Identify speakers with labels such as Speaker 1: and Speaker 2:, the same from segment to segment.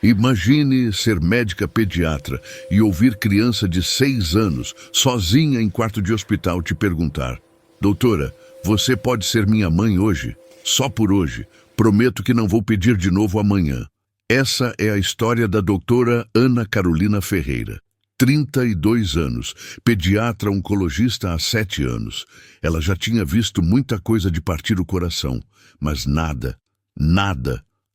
Speaker 1: Imagine ser médica pediatra e ouvir criança de 6 anos, sozinha em quarto de hospital, te perguntar: doutora, você pode ser minha mãe hoje? Só por hoje. Prometo que não vou pedir de novo amanhã. Essa é a história da doutora Ana Carolina Ferreira. 32 anos, pediatra oncologista há 7 anos. Ela já tinha visto muita coisa de partir o coração, mas nada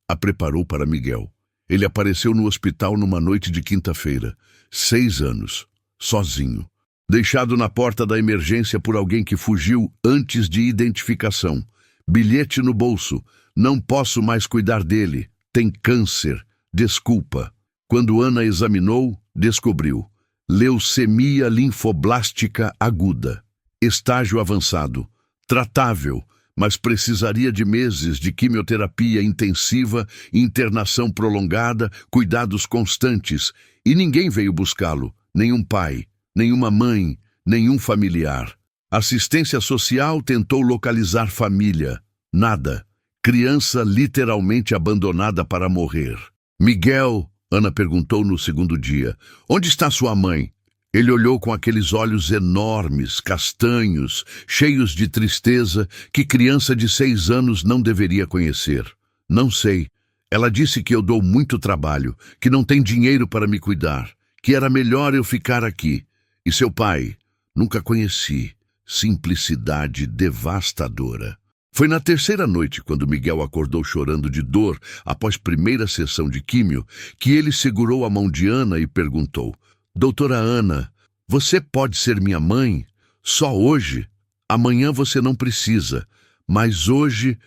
Speaker 1: a preparou para Miguel. Ele apareceu no hospital numa noite de quinta-feira. 6 anos, sozinho. Deixado na porta da emergência por alguém que fugiu antes de identificação. Bilhete no bolso. Não posso mais cuidar dele. Tem câncer. Desculpa. Quando Ana examinou, descobriu: leucemia linfoblástica aguda. Estágio avançado. Tratável, mas precisaria de meses de quimioterapia intensiva, internação prolongada, cuidados constantes. E ninguém veio buscá-lo. Nenhum pai, nenhuma mãe, nenhum familiar. Assistência social tentou localizar família. Nada. Criança literalmente abandonada para morrer. Miguel, Ana perguntou no segundo dia, onde está sua mãe? Ele olhou com aqueles olhos enormes, castanhos, cheios de tristeza, que criança de 6 anos não deveria conhecer. Não sei. Ela disse que eu dou muito trabalho, que não tem dinheiro para me cuidar, que era melhor eu ficar aqui. E seu pai? Nunca conheci. Simplicidade devastadora. Foi na terceira noite, quando Miguel acordou chorando de dor após primeira sessão de químio, que ele segurou a mão de Ana e perguntou: doutora Ana, você pode ser minha mãe? Só hoje? Amanhã você não precisa, mas hoje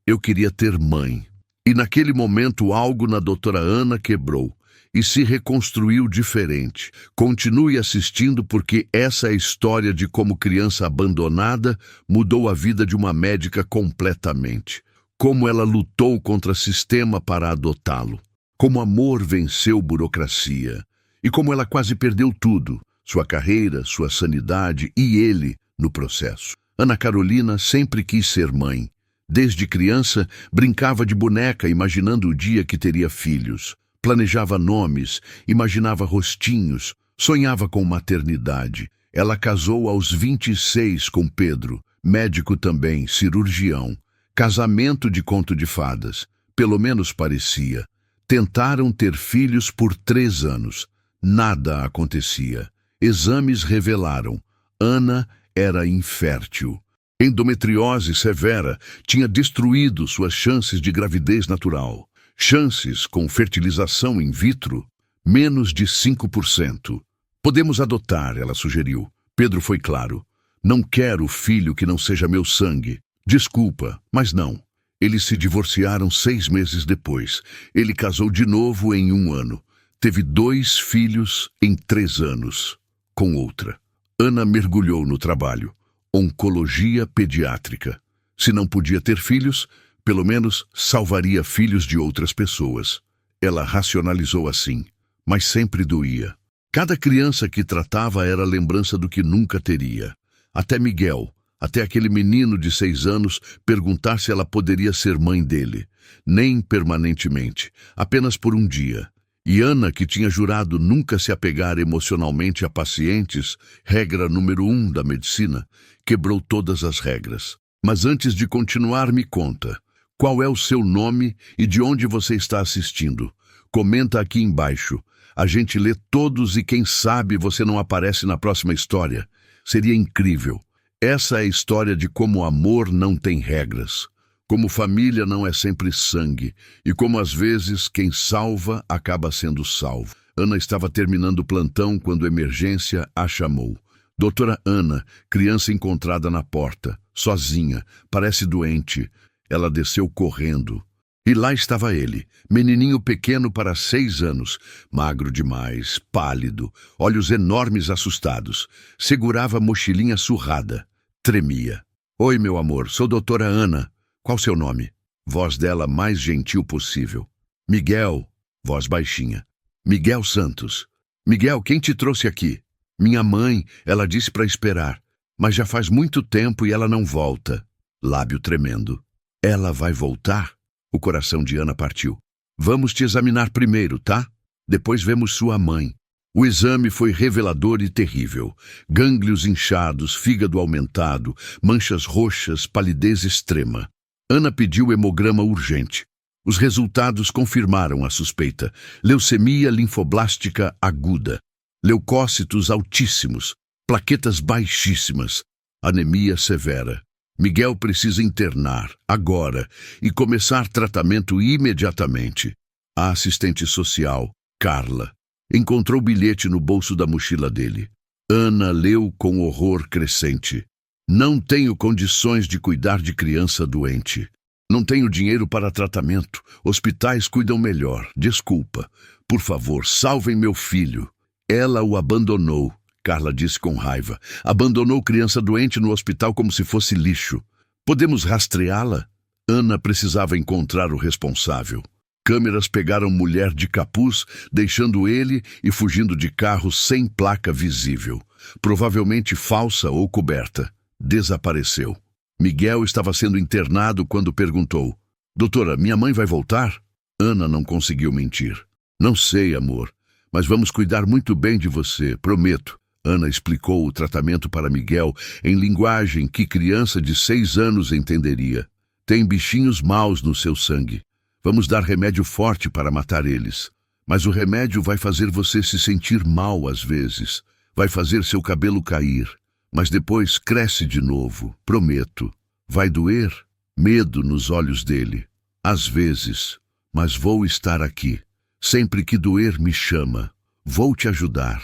Speaker 1: eu queria ter mãe. E naquele momento algo na doutora Ana quebrou e se reconstruiu diferente. Continue assistindo, porque essa é a história de como criança abandonada mudou a vida de uma médica completamente. Como ela lutou contra o sistema para adotá-lo. Como amor venceu burocracia. E como ela quase perdeu tudo, sua carreira, sua sanidade e ele no processo. Ana Carolina sempre quis ser mãe. Desde criança, brincava de boneca, imaginando o dia que teria filhos. Planejava nomes, imaginava rostinhos, sonhava com maternidade. Ela casou aos 26 com Pedro, médico também, cirurgião. Casamento de conto de fadas, pelo menos parecia. Tentaram ter filhos por 3 anos. Nada acontecia. Exames revelaram: Ana era infértil. Endometriose severa tinha destruído suas chances de gravidez natural. Chances com fertilização in vitro, menos de 5%. Podemos adotar, ela sugeriu. Pedro foi claro. Não quero filho que não seja meu sangue. Desculpa, mas não. Eles se divorciaram 6 meses depois. Ele casou de novo em 1 ano. Teve 2 filhos em 3 anos, com outra. Ana mergulhou no trabalho. Oncologia pediátrica. Se não podia ter filhos, pelo menos salvaria filhos de outras pessoas. Ela racionalizou assim, mas sempre doía. Cada criança que tratava era lembrança do que nunca teria. Até Miguel, até aquele menino de 6 anos, perguntar se ela poderia ser mãe dele. Nem permanentemente, apenas por um dia. E Ana, que tinha jurado nunca se apegar emocionalmente a pacientes, regra número 1 da medicina, quebrou todas as regras. Mas antes de continuar, me conta. Qual é o seu nome e de onde você está assistindo? Comenta aqui embaixo. A gente lê todos e quem sabe você não aparece na próxima história. Seria incrível. Essa é a história de como o amor não tem regras. Como família não é sempre sangue. E como às vezes quem salva acaba sendo salvo. Ana estava terminando o plantão quando a emergência a chamou. Doutora Ana, criança encontrada na porta, sozinha, parece doente. Ela desceu correndo. E lá estava ele, menininho pequeno para 6 anos, magro demais, pálido, olhos enormes assustados. Segurava a mochilinha surrada. Tremia. Oi, meu amor, sou doutora Ana. Qual seu nome? Voz dela mais gentil possível. Miguel. Voz baixinha. Miguel Santos. Miguel, quem te trouxe aqui? Minha mãe, ela disse para esperar. Mas já faz muito tempo e ela não volta. Lábio tremendo. Ela vai voltar? O coração de Ana partiu. Vamos te examinar primeiro, tá? Depois vemos sua mãe. O exame foi revelador e terrível. Gânglios inchados, fígado aumentado, manchas roxas, palidez extrema. Ana pediu hemograma urgente. Os resultados confirmaram a suspeita. Leucemia linfoblástica aguda. Leucócitos altíssimos. Plaquetas baixíssimas. Anemia severa. Miguel precisa internar, agora, e começar tratamento imediatamente. A assistente social, Carla, encontrou o bilhete no bolso da mochila dele. Ana leu com horror crescente. Não tenho condições de cuidar de criança doente. Não tenho dinheiro para tratamento. Hospitais cuidam melhor. Desculpa. Por favor, salvem meu filho. Ela o abandonou, Carla disse com raiva. Abandonou criança doente no hospital como se fosse lixo. Podemos rastreá-la? Ana precisava encontrar o responsável. Câmeras pegaram mulher de capuz, deixando ele e fugindo de carro sem placa visível. Provavelmente falsa ou coberta. Desapareceu. Miguel estava sendo internado quando perguntou: Doutora, minha mãe vai voltar? Ana não conseguiu mentir. Não sei, amor, mas vamos cuidar muito bem de você, prometo. Ana explicou o tratamento para Miguel em linguagem que criança de 6 anos entenderia. Tem bichinhos maus no seu sangue. Vamos dar remédio forte para matar eles. Mas o remédio vai fazer você se sentir mal às vezes. Vai fazer seu cabelo cair. Mas depois cresce de novo, prometo. Vai doer? Medo nos olhos dele. Às vezes. Mas vou estar aqui. Sempre que doer, me chama. Vou te ajudar.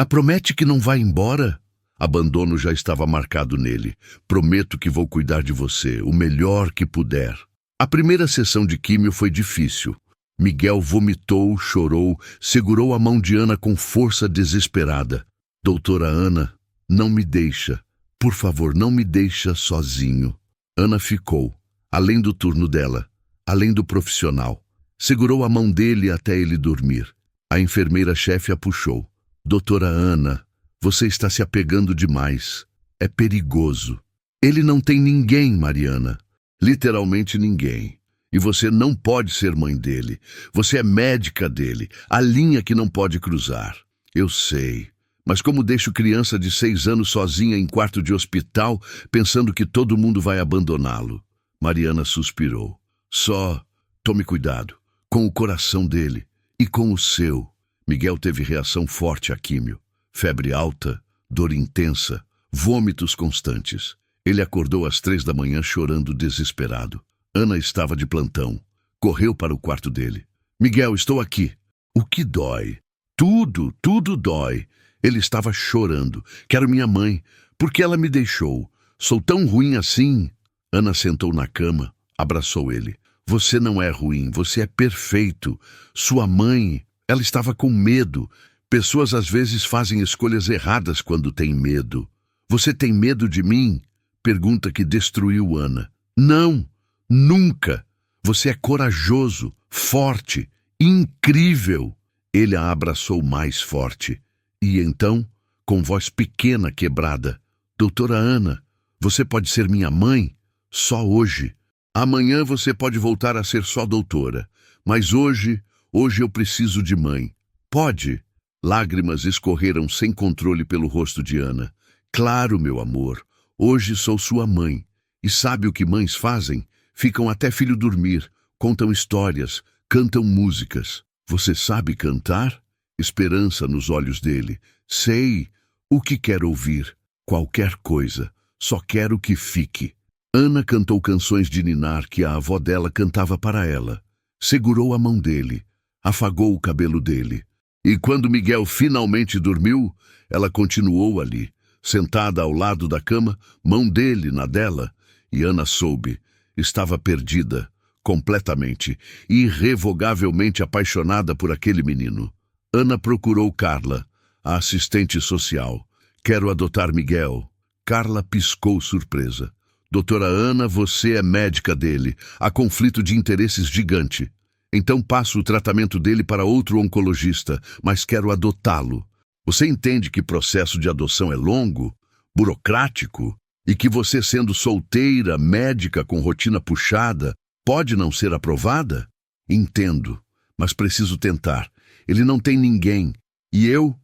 Speaker 1: Promete que não vai embora? Abandono já estava marcado nele. Prometo que vou cuidar de você, o melhor que puder. A primeira sessão de químio foi difícil. Miguel vomitou, chorou, segurou a mão de Ana com força desesperada. Doutora Ana, não me deixa. Por favor, não me deixa sozinho. Ana ficou, além do turno dela, além do profissional. Segurou a mão dele até ele dormir. A enfermeira-chefe a puxou. Doutora Ana, você está se apegando demais. É perigoso. Ele não tem ninguém, Mariana. Literalmente ninguém. E você não pode ser mãe dele. Você é médica dele. A linha que não pode cruzar. Eu sei. Mas como deixo criança de 6 anos sozinha em quarto de hospital, pensando que todo mundo vai abandoná-lo? Mariana suspirou. Só tome cuidado. Com o coração dele. E com o seu. Miguel teve reação forte à químio. Febre alta, dor intensa, vômitos constantes. Ele acordou às 3 da manhã chorando desesperado. Ana estava de plantão. Correu para o quarto dele. Miguel, estou aqui. O que dói? Tudo dói. Ele estava chorando. Quero minha mãe. Por que ela me deixou? Sou tão ruim assim? Ana sentou na cama, abraçou ele. Você não é ruim, você é perfeito. Sua mãe... Ela estava com medo. Pessoas às vezes fazem escolhas erradas quando têm medo. Você tem medo de mim? Pergunta que destruiu Ana. Não, nunca. Você é corajoso, forte, incrível. Ele a abraçou mais forte. E então, com voz pequena quebrada, Doutora Ana, você pode ser minha mãe? Só hoje. Amanhã você pode voltar a ser só doutora. Mas hoje eu preciso de mãe. Pode? Lágrimas escorreram sem controle pelo rosto de Ana. Claro, meu amor. Hoje sou sua mãe. E sabe o que mães fazem? Ficam até filho dormir, contam histórias, cantam músicas. Você sabe cantar? Esperança nos olhos dele. Sei. O que quer ouvir? Qualquer coisa. Só quero que fique. Ana cantou canções de ninar que a avó dela cantava para ela. Segurou a mão dele. Afagou o cabelo dele. E quando Miguel finalmente dormiu, ela continuou ali, sentada ao lado da cama, mão dele na dela, e Ana soube. Estava perdida, completamente, irrevogavelmente apaixonada por aquele menino. Ana procurou Carla, a assistente social. Quero adotar Miguel. Carla piscou surpresa. Doutora Ana, você é médica dele. Há conflito de interesses gigante. Então passo o tratamento dele para outro oncologista, mas quero adotá-lo. Você entende que processo de adoção é longo, burocrático, e que você sendo solteira, médica com rotina puxada, pode não ser aprovada? Entendo, mas preciso tentar. Ele não tem ninguém. E eu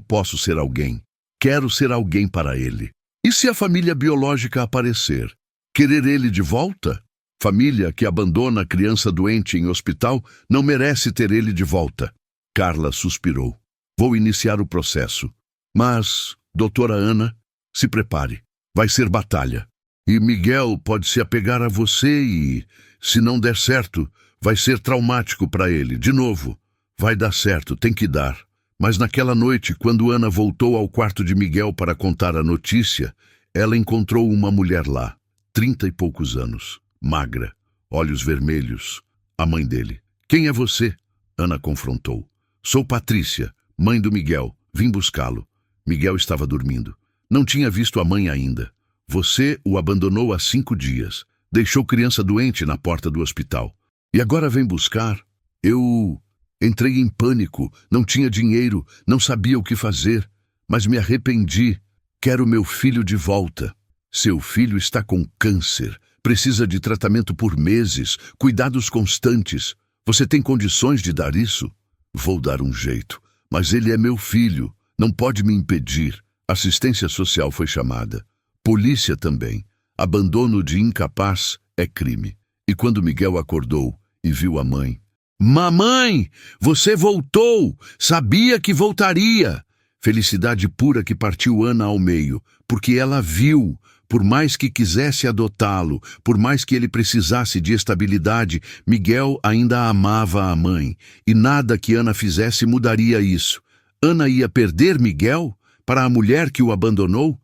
Speaker 1: posso ser alguém. Quero ser alguém para ele. E se a família biológica aparecer? Querer ele de volta? Família que abandona a criança doente em hospital não merece ter ele de volta. Carla suspirou. Vou iniciar o processo. Mas, doutora Ana, se prepare. Vai ser batalha. E Miguel pode se apegar a você e, se não der certo, vai ser traumático para ele. De novo, vai dar certo, tem que dar. Mas naquela noite, quando Ana voltou ao quarto de Miguel para contar a notícia, ela encontrou uma mulher lá, 30 e poucos anos, magra, olhos vermelhos, a mãe dele. Quem é você? Ana confrontou. Sou Patrícia, mãe do Miguel. Vim buscá-lo. Miguel estava dormindo. Não tinha visto a mãe ainda. Você o abandonou há 5 dias. Deixou criança doente na porta do hospital. E agora vem buscar? Eu entrei em pânico. Não tinha dinheiro. Não sabia o que fazer. Mas me arrependi. Quero meu filho de volta. Seu filho está com câncer. Precisa de tratamento por meses. Cuidados constantes. Você tem condições de dar isso? Vou dar um jeito. Mas ele é meu filho. Não pode me impedir. Assistência social foi chamada. Polícia também. Abandono de incapaz é crime. E quando Miguel acordou e viu a mãe... Mamãe, você voltou! Sabia que voltaria! Felicidade pura que partiu Ana ao meio, porque ela viu, por mais que quisesse adotá-lo, por mais que ele precisasse de estabilidade, Miguel ainda amava a mãe, e nada que Ana fizesse mudaria isso. Ana ia perder Miguel para a mulher que o abandonou?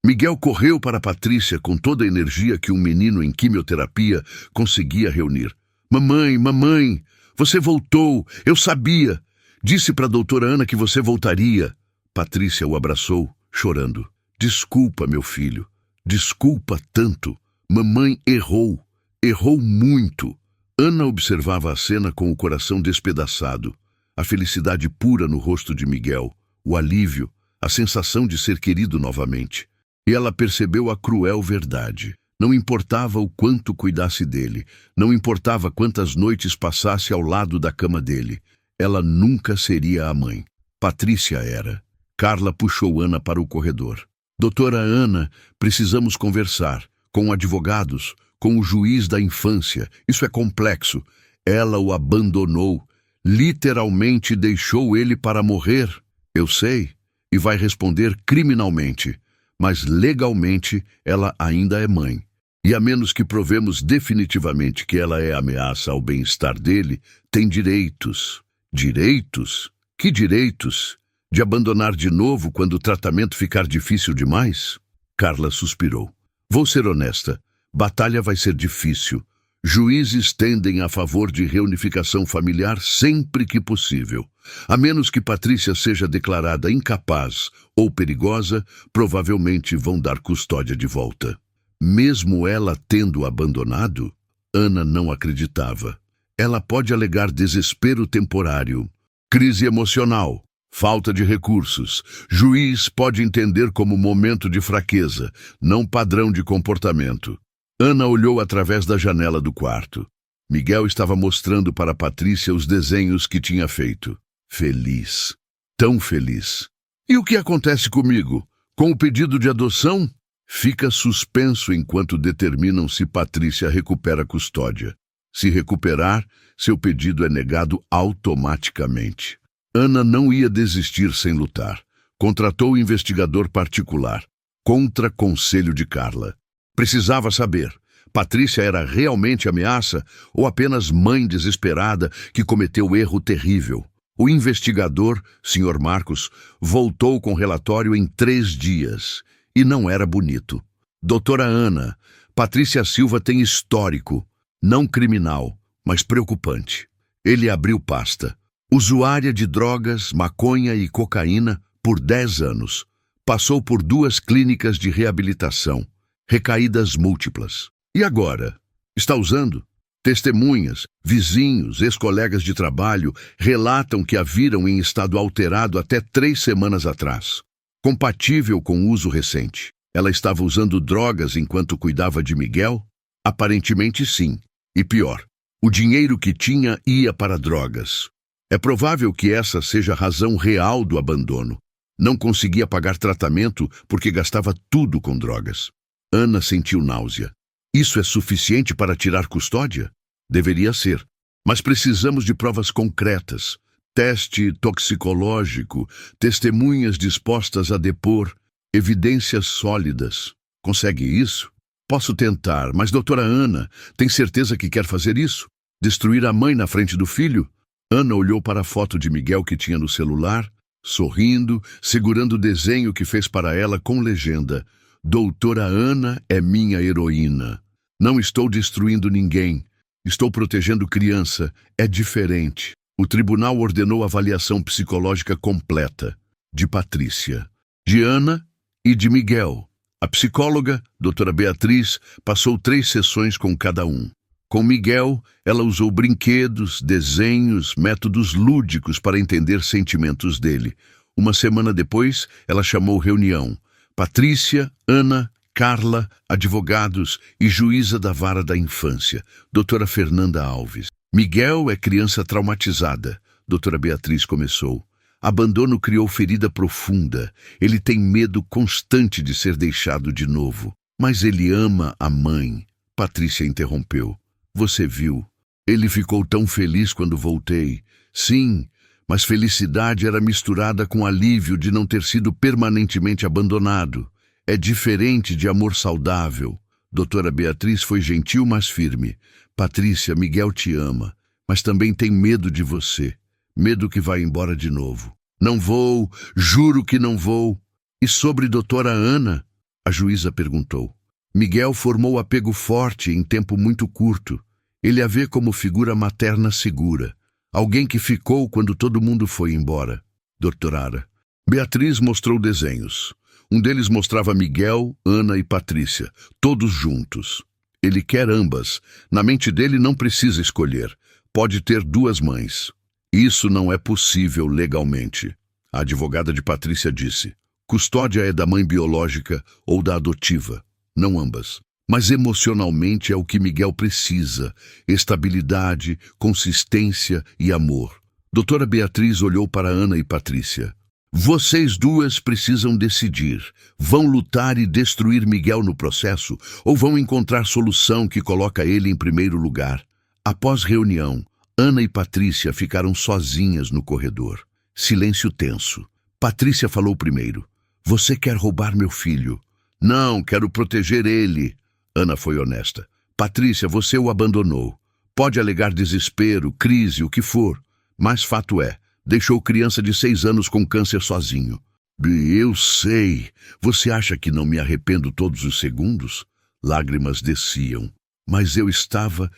Speaker 1: Miguel correu para Patrícia com toda a energia que um menino em quimioterapia conseguia reunir. Mamãe, mamãe, você voltou, eu sabia. Disse para a doutora Ana que você voltaria. Patrícia o abraçou, chorando. Desculpa, meu filho, desculpa tanto. Mamãe errou, errou muito. Ana observava a cena com o coração despedaçado. A felicidade pura no rosto de Miguel, o alívio, a sensação de ser querido novamente. E ela percebeu a cruel verdade. Não importava o quanto cuidasse dele, não importava quantas noites passasse ao lado da cama dele, ela nunca seria a mãe. Patrícia era. Carla puxou Ana para o corredor. Doutora Ana, precisamos conversar, com advogados, com o juiz da infância. Isso é complexo. Ela o abandonou, literalmente deixou ele para morrer. Eu sei, e vai responder criminalmente. Mas legalmente ela ainda é mãe. E a menos que provemos definitivamente que ela é ameaça ao bem-estar dele, tem direitos. Direitos? Que direitos? De abandonar de novo quando o tratamento ficar difícil demais? Carla suspirou. Vou ser honesta. Batalha vai ser difícil. Juízes tendem a favor de reunificação familiar sempre que possível. A menos que Patrícia seja declarada incapaz ou perigosa, provavelmente vão dar custódia de volta. Mesmo ela tendo abandonado, Ana não acreditava. Ela pode alegar desespero temporário, crise emocional, falta de recursos. Juiz pode entender como momento de fraqueza, não padrão de comportamento. Ana olhou através da janela do quarto. Miguel estava mostrando para Patrícia os desenhos que tinha feito. Feliz. Tão feliz. E o que acontece comigo? Com o pedido de adoção? Fica suspenso enquanto determinam se Patrícia recupera a custódia. Se recuperar, seu pedido é negado automaticamente. Ana não ia desistir sem lutar. Contratou investigador particular, contra conselho de Carla. Precisava saber, Patrícia era realmente ameaça ou apenas mãe desesperada que cometeu erro terrível? O investigador, Sr. Marcos, voltou com relatório em 3 dias e não era bonito. Doutora Ana, Patrícia Silva tem histórico, não criminal, mas preocupante. Ele abriu pasta. Usuária de drogas, maconha e cocaína por 10 anos. Passou por 2 clínicas de reabilitação. Recaídas múltiplas. E agora? Está usando? Testemunhas, vizinhos, ex-colegas de trabalho relatam que a viram em estado alterado até 3 semanas atrás. Compatível com o uso recente. Ela estava usando drogas enquanto cuidava de Miguel? Aparentemente sim. E pior, O dinheiro que tinha ia para drogas. É provável que essa seja a razão real do abandono. Não conseguia pagar tratamento porque gastava tudo com drogas. Ana sentiu náusea. Isso é suficiente para tirar custódia? Deveria ser. Mas precisamos de provas concretas. Teste toxicológico, testemunhas dispostas a depor, evidências sólidas. Consegue isso? Posso tentar, mas doutora Ana, tem certeza que quer fazer isso? Destruir a mãe na frente do filho? Ana olhou para a foto de Miguel que tinha no celular, sorrindo, segurando o desenho que fez para ela com legenda: Doutora Ana é minha heroína. Não estou destruindo ninguém. Estou protegendo criança. É diferente. O tribunal ordenou avaliação psicológica completa de Patrícia, de Ana e de Miguel. A psicóloga, doutora Beatriz, passou 3 sessões com cada um. Com Miguel, ela usou brinquedos, desenhos, métodos lúdicos para entender sentimentos dele. Uma semana depois, ela chamou reunião. Patrícia, Ana, Carla, advogados e juíza da vara da infância, doutora Fernanda Alves. Miguel é criança traumatizada, doutora Beatriz começou. Abandono criou ferida profunda. Ele tem medo constante de ser deixado de novo. Mas ele ama a mãe. Patrícia interrompeu. Você viu? Ele ficou tão feliz quando voltei. Sim, mas felicidade era misturada com alívio de não ter sido permanentemente abandonado. É diferente de amor saudável. Doutora Beatriz foi gentil, mas firme. Patrícia, Miguel te ama, mas também tem medo de você. Medo que vai embora de novo. Não vou, juro que não vou. E sobre doutora Ana? A juíza perguntou. Miguel formou apego forte em tempo muito curto. Ele a vê como figura materna segura. Alguém que ficou quando todo mundo foi embora. Doutorara. Beatriz mostrou desenhos. Um deles mostrava Miguel, Ana e Patrícia, todos juntos. Ele quer ambas. Na mente dele não precisa escolher. Pode ter 2 mães. Isso não é possível legalmente. A advogada de Patrícia disse. Custódia é da mãe biológica ou da adotiva, não ambas. Mas emocionalmente é o que Miguel precisa. Estabilidade, consistência e amor. Doutora Beatriz olhou para Ana e Patrícia. Vocês 2 precisam decidir. Vão lutar e destruir Miguel no processo ou vão encontrar solução que coloca ele em primeiro lugar? Após reunião, Ana e Patrícia ficaram sozinhas no corredor. Silêncio tenso. Patrícia falou primeiro. Você quer roubar meu filho? Não, quero proteger ele. Ana foi honesta. Patrícia, você o abandonou. Pode alegar desespero, crise, o que for. Mas fato é, deixou criança de 6 anos com câncer sozinho. Eu sei. Você acha que não me arrependo todos os segundos? Lágrimas desciam. Mas eu estava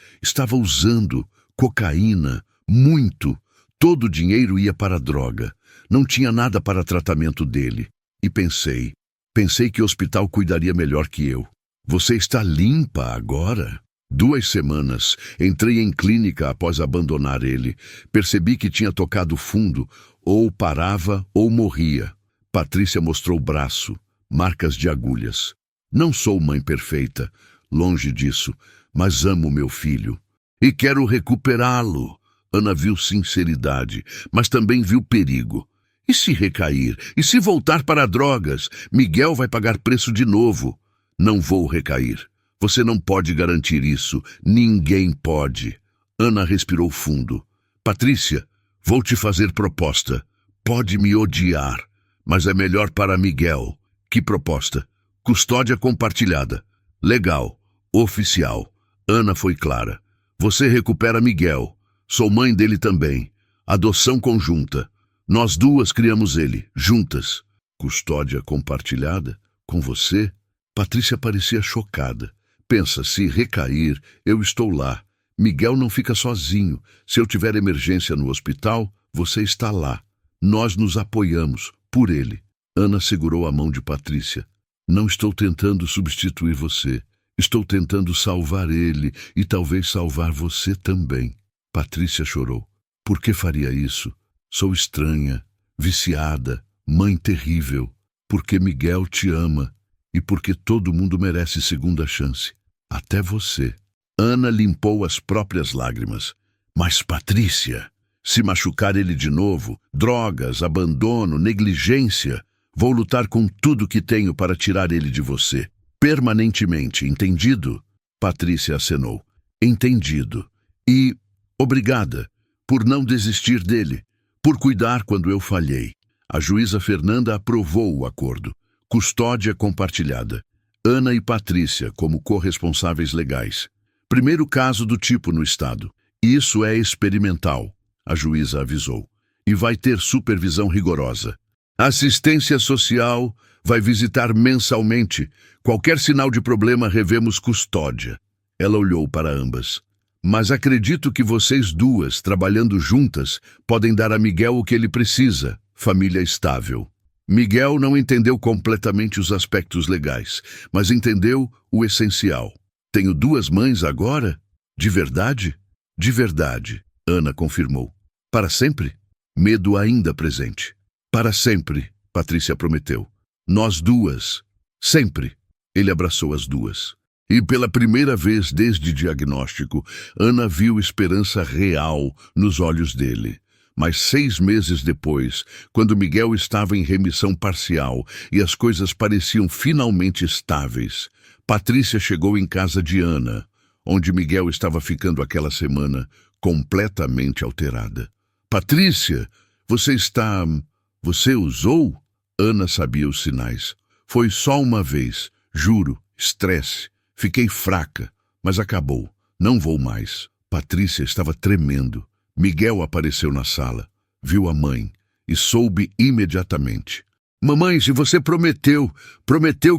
Speaker 1: usando cocaína, muito. Todo o dinheiro ia para a droga. Não tinha nada para tratamento dele. E pensei que o hospital cuidaria melhor que eu. Você está limpa agora? 2 semanas. Entrei em clínica após abandonar ele. Percebi que tinha tocado fundo. Ou parava ou morria. Patrícia mostrou o braço. Marcas de agulhas. Não sou mãe perfeita. Longe disso. Mas amo meu filho. E quero recuperá-lo. Ana viu sinceridade, mas também viu perigo. E se recair? E se voltar para drogas? Miguel vai pagar preço de novo. Não vou recair. Você não pode garantir isso. Ninguém pode. Ana respirou fundo. Patrícia, vou te fazer proposta. Pode me odiar, mas é melhor para Miguel. Que proposta? Custódia compartilhada. Legal. Oficial. Ana foi clara. Você recupera Miguel. Sou mãe dele também. Adoção conjunta. Nós 2 criamos ele, juntas. Custódia compartilhada? Com você? Patrícia parecia chocada. Pensa, se recair, eu estou lá. Miguel não fica sozinho. Se eu tiver emergência no hospital, você está lá. Nós nos apoiamos, por ele. Ana segurou a mão de Patrícia. Não estou tentando substituir você. Estou tentando salvar ele e talvez salvar você também. Patrícia chorou. Por que faria isso? Sou estranha, viciada, mãe terrível. Porque Miguel te ama e porque todo mundo merece segunda chance. Até você. Ana limpou as próprias lágrimas. Mas, Patrícia, se machucar ele de novo, drogas, abandono, negligência, vou lutar com tudo que tenho para tirar ele de você. Permanentemente, entendido? Patrícia acenou. Entendido. E obrigada por não desistir dele, por cuidar quando eu falhei. A juíza Fernanda aprovou o acordo. Custódia compartilhada. Ana e Patrícia como corresponsáveis legais. Primeiro caso do tipo no estado. Isso é experimental, a juíza avisou, e vai ter supervisão rigorosa. Assistência social vai visitar mensalmente. Qualquer sinal de problema revemos custódia. Ela olhou para ambas. Mas acredito que vocês duas, trabalhando juntas, podem dar a Miguel o que ele precisa, família estável. Miguel não entendeu completamente os aspectos legais, mas entendeu o essencial. Tenho duas mães agora? De verdade? De verdade, Ana confirmou. Para sempre? Medo ainda presente. Para sempre, Patrícia prometeu. Nós duas. Sempre. Ele abraçou as duas. E pela primeira vez desde diagnóstico, Ana viu esperança real nos olhos dele. Mas 6 meses depois, quando Miguel estava em remissão parcial e as coisas pareciam finalmente estáveis, Patrícia chegou em casa de Ana, onde Miguel estava ficando aquela semana completamente alterada. Patrícia, Você usou? Ana sabia os sinais. Foi só uma vez, juro, estresse. Fiquei fraca, mas acabou. Não vou mais. Patrícia estava tremendo. Miguel apareceu na sala, viu a mãe e soube imediatamente. Mamãe, se você prometeu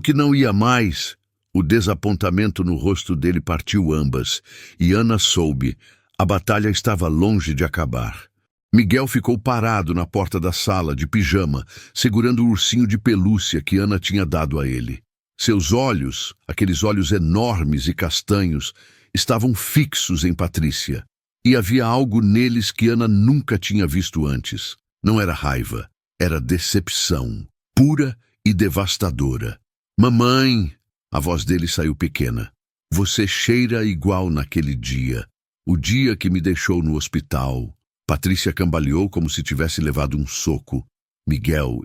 Speaker 1: que não ia mais. O desapontamento no rosto dele partiu ambas, e Ana soube. A batalha estava longe de acabar. Miguel ficou parado na porta da sala, de pijama, segurando o ursinho de pelúcia que Ana tinha dado a ele. Seus olhos, aqueles olhos enormes e castanhos, estavam fixos em Patrícia. E havia algo neles que Ana nunca tinha visto antes. Não era raiva, era decepção, pura e devastadora. Mamãe! A voz dele saiu pequena. Você cheira igual naquele dia. O dia que me deixou no hospital. Patrícia cambaleou como se tivesse levado um soco. Miguel,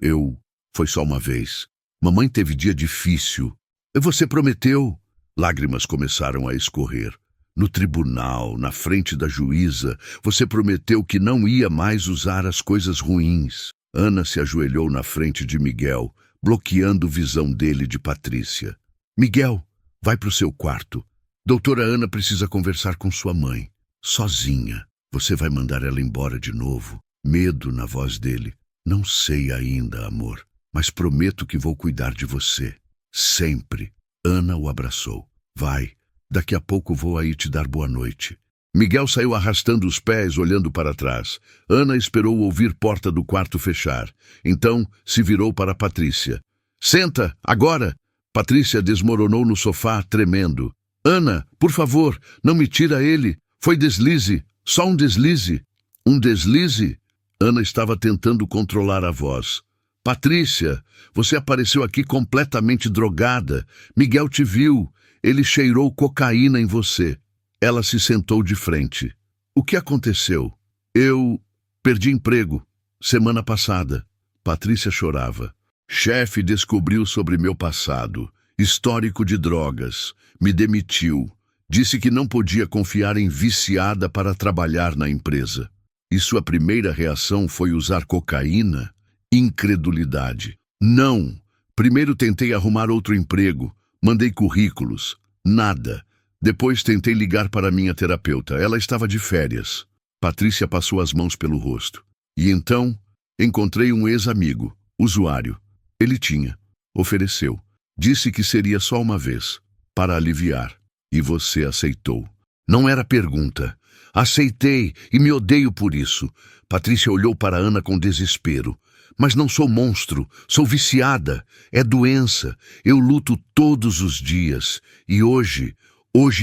Speaker 1: Foi só uma vez. Mamãe teve dia difícil. Você prometeu. Lágrimas começaram a escorrer. No tribunal, na frente da juíza, você prometeu que não ia mais usar as coisas ruins. Ana se ajoelhou na frente de Miguel, bloqueando a visão dele de Patrícia. Miguel, vai para o seu quarto. Doutora Ana precisa conversar com sua mãe. Sozinha. Você vai mandar ela embora de novo? Medo na voz dele. Não sei ainda, amor, mas prometo que vou cuidar de você. Sempre. Ana o abraçou. Vai. Daqui a pouco vou aí te dar boa noite. Miguel saiu arrastando os pés, olhando para trás. Ana esperou ouvir porta do quarto fechar. Então se virou para Patrícia. Senta, agora! Patrícia desmoronou no sofá, tremendo. Ana, por favor, não me tira ele. Foi deslize, só um deslize. Um deslize? Ana estava tentando controlar a voz. Patrícia, você apareceu aqui completamente drogada. Miguel te viu. Ele cheirou cocaína em você. Ela se sentou de frente. O que aconteceu? Eu perdi emprego. Semana passada. Patrícia chorava. Chefe descobriu sobre meu passado. Histórico de drogas. Me demitiu. Disse que não podia confiar em viciada para trabalhar na empresa. E sua primeira reação foi usar cocaína? Incredulidade. Não. Primeiro tentei arrumar outro emprego. Mandei currículos. Nada. Depois tentei ligar para minha terapeuta. Ela estava de férias. Patrícia passou as mãos pelo rosto. E então, encontrei um ex-amigo, usuário. Ele tinha. Ofereceu. Disse que seria só uma vez, para aliviar. E você aceitou. Não era pergunta. Aceitei e me odeio por isso. Patrícia olhou para Ana com desespero. Mas não sou monstro, sou viciada. É doença. Eu luto todos os dias. E hoje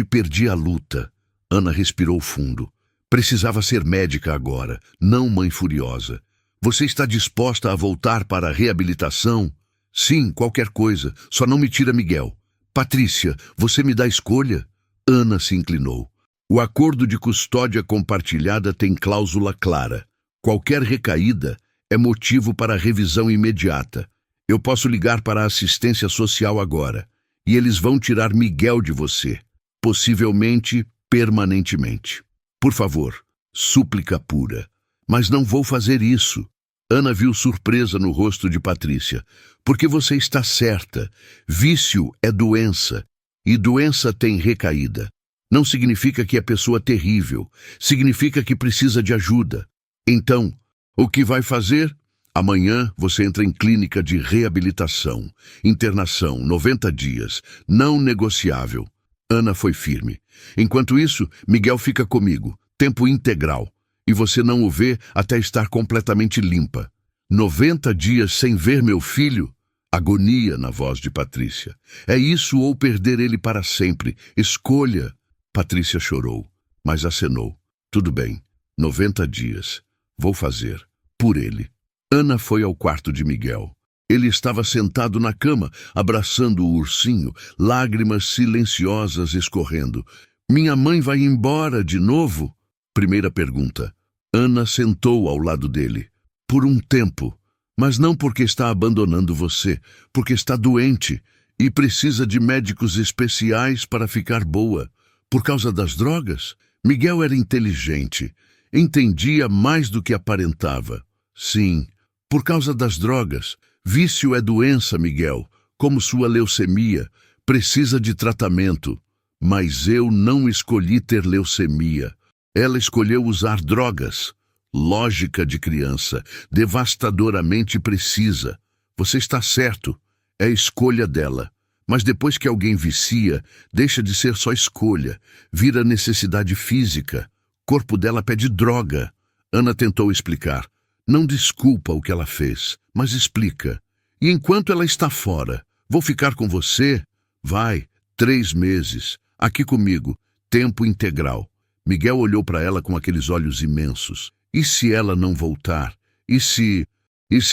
Speaker 1: perdi a luta. Ana respirou fundo. Precisava ser médica agora, não mãe furiosa. Você está disposta a voltar para a reabilitação? Sim, qualquer coisa. Só não me tira Miguel. Patrícia, você me dá escolha? Ana se inclinou. O acordo de custódia compartilhada tem cláusula clara. Qualquer recaída é motivo para revisão imediata. Eu posso ligar para a assistência social agora, e eles vão tirar Miguel de você, possivelmente permanentemente. Por favor, súplica pura. Mas não vou fazer isso. Ana viu surpresa no rosto de Patrícia. Porque você está certa. Vício é doença, e doença tem recaída. Não significa que é pessoa terrível, significa que precisa de ajuda. Então, o que vai fazer? Amanhã você entra em clínica de reabilitação, internação, 90 dias, não negociável. Ana foi firme. Enquanto isso, Miguel fica comigo, tempo integral, e você não o vê até estar completamente limpa. 90 dias sem ver meu filho? Agonia na voz de Patrícia. É isso ou perder ele para sempre. Escolha. Patrícia chorou, mas acenou. Tudo bem, 90 dias. Vou fazer. Por ele. Ana foi ao quarto de Miguel. Ele estava sentado na cama, abraçando o ursinho, lágrimas silenciosas escorrendo. Minha mãe vai embora de novo? Primeira pergunta. Ana sentou ao lado dele. Por um tempo. Mas não porque está abandonando você, porque está doente e precisa de médicos especiais para ficar boa. Por causa das drogas? Miguel era inteligente. Entendia mais do que aparentava. Sim, por causa das drogas. Vício é doença, Miguel, como sua leucemia. Precisa de tratamento. Mas eu não escolhi ter leucemia. Ela escolheu usar drogas. Lógica de criança, devastadoramente precisa. Você está certo. É escolha dela. Mas depois que alguém vicia, deixa de ser só escolha. Vira necessidade física. Corpo dela pede droga. Ana tentou explicar. Não desculpa o que ela fez, mas explica. E enquanto ela está fora, vou ficar com você? Vai, 3 meses. Aqui comigo, tempo integral. Miguel olhou para ela com aqueles olhos imensos. E se ela não voltar? E se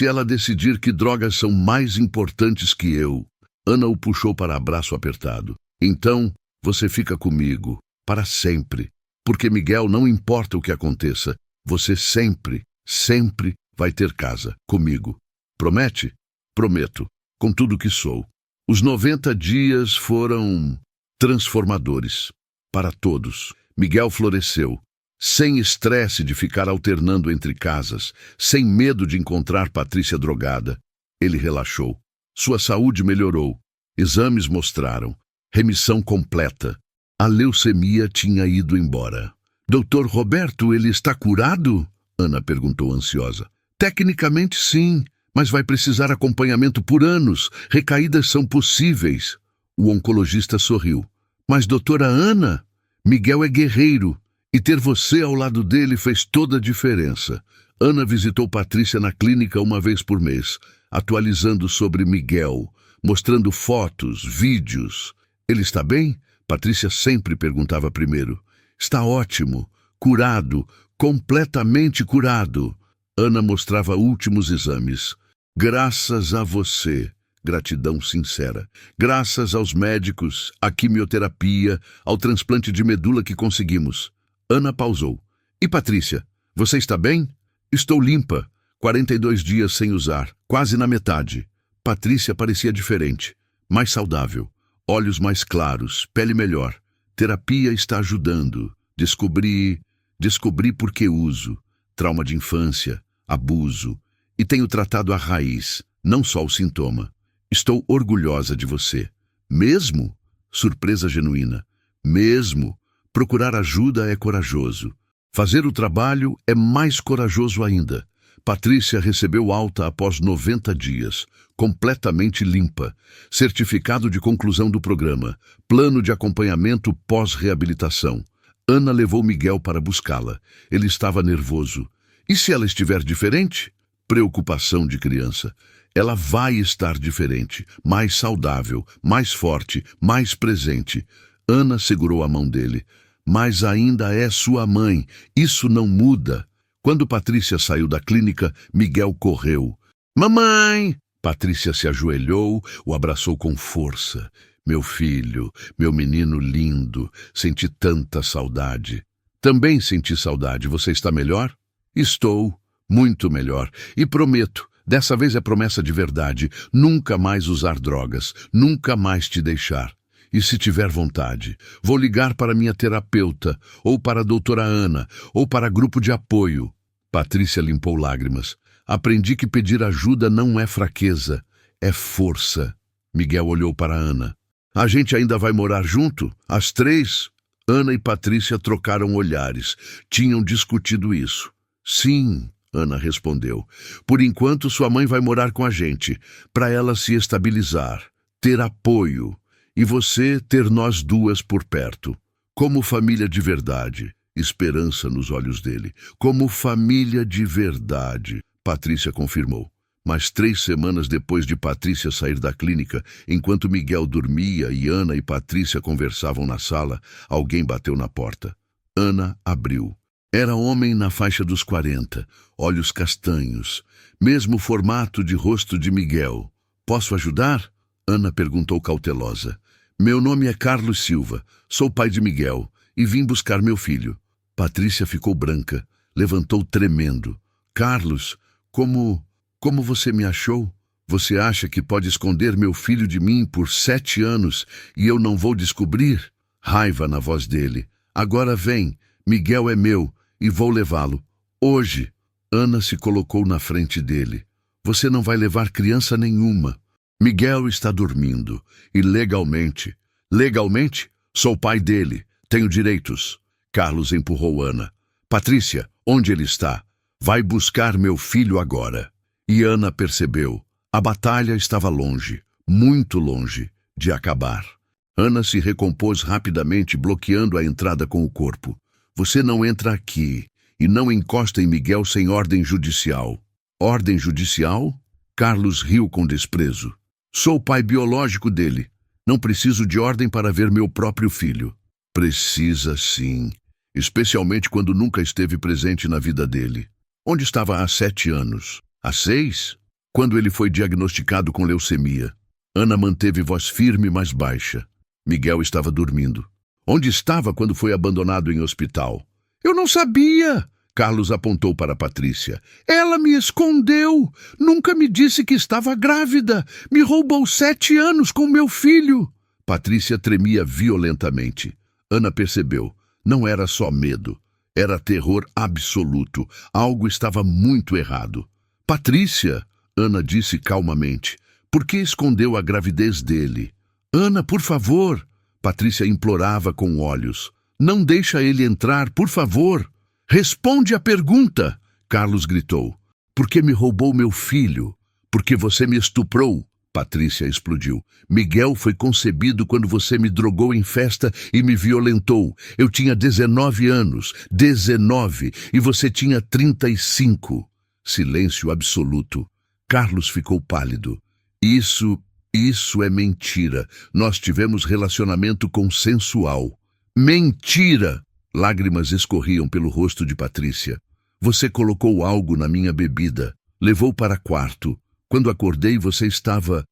Speaker 1: ela decidir que drogas são mais importantes que eu? Ana o puxou para abraço apertado. Então, você fica comigo, para sempre. Porque, Miguel, não importa o que aconteça, você sempre vai ter casa, comigo. Promete? Prometo, com tudo que sou. Os 90 dias foram transformadores. Para todos. Miguel floresceu. Sem estresse de ficar alternando entre casas, sem medo de encontrar Patrícia drogada. Ele relaxou. Sua saúde melhorou. Exames mostraram. Remissão completa. A leucemia tinha ido embora. Doutor Roberto, ele está curado? Ana perguntou ansiosa. Tecnicamente sim, mas vai precisar acompanhamento por anos. Recaídas são possíveis. O oncologista sorriu. Mas doutora Ana, Miguel é guerreiro. E ter você ao lado dele fez toda a diferença. Ana visitou Patrícia na clínica uma vez por mês, atualizando sobre Miguel, mostrando fotos, vídeos. Ele está bem? Patrícia sempre perguntava primeiro. Está ótimo, curado, completamente curado. Ana mostrava últimos exames. Graças a você. Gratidão sincera. Graças aos médicos, à quimioterapia, ao transplante de medula que conseguimos. Ana pausou. E Patrícia, você está bem? Estou limpa. 42 dias sem usar, quase na metade. Patrícia parecia diferente, mais saudável. Olhos mais claros, pele melhor. Terapia está ajudando. Descobri por que uso. Trauma de infância, abuso. E tenho tratado a raiz, não só o sintoma. Estou orgulhosa de você. Mesmo? Surpresa genuína. Mesmo? Procurar ajuda é corajoso. Fazer o trabalho é mais corajoso ainda. Patrícia recebeu alta após 90 dias, completamente limpa. Certificado de conclusão do programa. Plano de acompanhamento pós-reabilitação. Ana levou Miguel para buscá-la. Ele estava nervoso. E se ela estiver diferente? Preocupação de criança. Ela vai estar diferente, mais saudável, mais forte, mais presente. Ana segurou a mão dele. Mas ainda é sua mãe. Isso não muda. Quando Patrícia saiu da clínica, Miguel correu. Mamãe! Patrícia se ajoelhou, o abraçou com força. Meu filho, meu menino lindo, senti tanta saudade. Também senti saudade. Você está melhor? Estou, muito melhor. E prometo, dessa vez é promessa de verdade, nunca mais usar drogas, nunca mais te deixar. E se tiver vontade, vou ligar para minha terapeuta, ou para a doutora Ana, ou para grupo de apoio. Patrícia limpou lágrimas. Aprendi que pedir ajuda não é fraqueza, é força. Miguel olhou para Ana. A gente ainda vai morar junto? As três? Ana e Patrícia trocaram olhares. Tinham discutido isso. Sim, Ana respondeu. Por enquanto, sua mãe vai morar com a gente, para ela se estabilizar, ter apoio, e você ter nós duas por perto. Como família de verdade. Esperança nos olhos dele. Como família de verdade, Patrícia confirmou. Mas 3 semanas depois de Patrícia sair da clínica, enquanto Miguel dormia e Ana e Patrícia conversavam na sala, alguém bateu na porta. Ana abriu. Era homem na faixa dos 40, olhos castanhos, mesmo formato de rosto de Miguel. Posso ajudar? Ana perguntou cautelosa. Meu nome é Carlos Silva, sou pai de Miguel e vim buscar meu filho. Patrícia ficou branca, levantou tremendo. Carlos, como você me achou? Você acha que pode esconder meu filho de mim por 7 anos e eu não vou descobrir? Raiva na voz dele. Agora vem, Miguel é meu e vou levá-lo. Hoje. Ana se colocou na frente dele. Você não vai levar criança nenhuma. Miguel está dormindo e legalmente. Legalmente? Sou pai dele. Tenho direitos. Carlos empurrou Ana. Patrícia, onde ele está? Vai buscar meu filho agora. E Ana percebeu. A batalha estava longe, muito longe, de acabar. Ana se recompôs rapidamente, bloqueando a entrada com o corpo. Você não entra aqui e não encosta em Miguel sem ordem judicial. Ordem judicial? Carlos riu com desprezo. Sou o pai biológico dele. Não preciso de ordem para ver meu próprio filho. Precisa sim, especialmente quando nunca esteve presente na vida dele. Onde estava há 7 anos? Há 6? Quando ele foi diagnosticado com leucemia. Ana manteve voz firme, mas baixa. Miguel estava dormindo. Onde estava quando foi abandonado em hospital? Eu não sabia! Carlos apontou para Patrícia. Ela me escondeu! Nunca me disse que estava grávida! Me roubou 7 anos com meu filho! Patrícia tremia violentamente. Ana percebeu. Não era só medo. Era terror absoluto. Algo estava muito errado. Patrícia, Ana disse calmamente, por que escondeu a gravidez dele? Ana, por favor, Patrícia implorava com olhos. Não deixa ele entrar, por favor. Responde a pergunta, Carlos gritou. Por que me roubou meu filho? Porque você me estuprou, Patrícia explodiu. Miguel foi concebido quando você me drogou em festa e me violentou. Eu tinha 19 anos, 19, e você tinha 35. Silêncio absoluto. Carlos ficou pálido. Isso é mentira. Nós tivemos relacionamento consensual. Mentira! Lágrimas escorriam pelo rosto de Patrícia. Você colocou algo na minha bebida. Levou para quarto. Quando acordei, você estava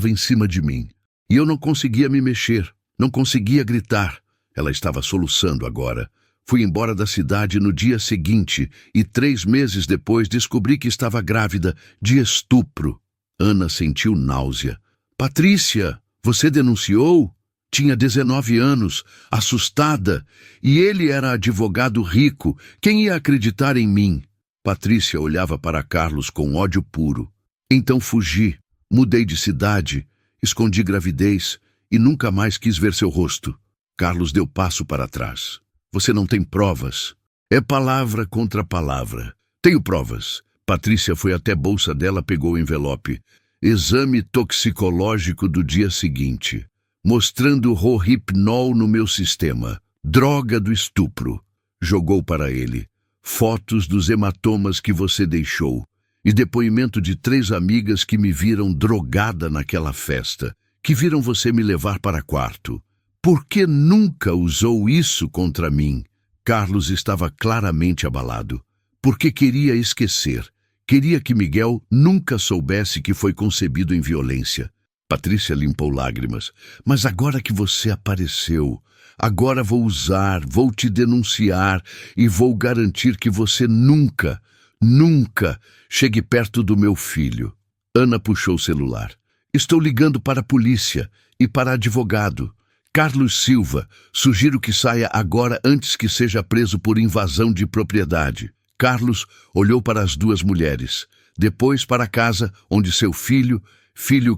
Speaker 1: em cima de mim. E eu não conseguia me mexer. Não conseguia gritar. Ela estava soluçando agora. Fui embora da cidade no dia seguinte e 3 meses depois descobri que estava grávida de estupro. Ana sentiu náusea. Patrícia, você denunciou? Tinha 19 anos, assustada, e ele era advogado rico. Quem ia acreditar em mim? Patrícia olhava para Carlos com ódio puro. Então fugi, mudei de cidade, escondi gravidez e nunca mais quis ver seu rosto. Carlos deu passo para trás. Você não tem provas. É palavra contra palavra. Tenho provas. Patrícia foi até a bolsa dela, pegou o envelope. Exame toxicológico do dia seguinte, mostrando Rohypnol no meu sistema. Droga do estupro. Jogou para ele. Fotos dos hematomas que você deixou. E depoimento de 3 amigas que me viram drogada naquela festa, que viram você me levar para quarto. Por que nunca usou isso contra mim? Carlos estava claramente abalado. Porque queria esquecer. Queria que Miguel nunca soubesse que foi concebido em violência. Patrícia limpou lágrimas. Mas agora que você apareceu, agora vou te denunciar e vou garantir que você nunca, nunca chegue perto do meu filho. Ana puxou o celular. Estou ligando para a polícia e para advogado. Carlos Silva, sugiro que saia agora antes que seja preso por invasão de propriedade. Carlos olhou para as duas mulheres, depois para a casa onde seu filho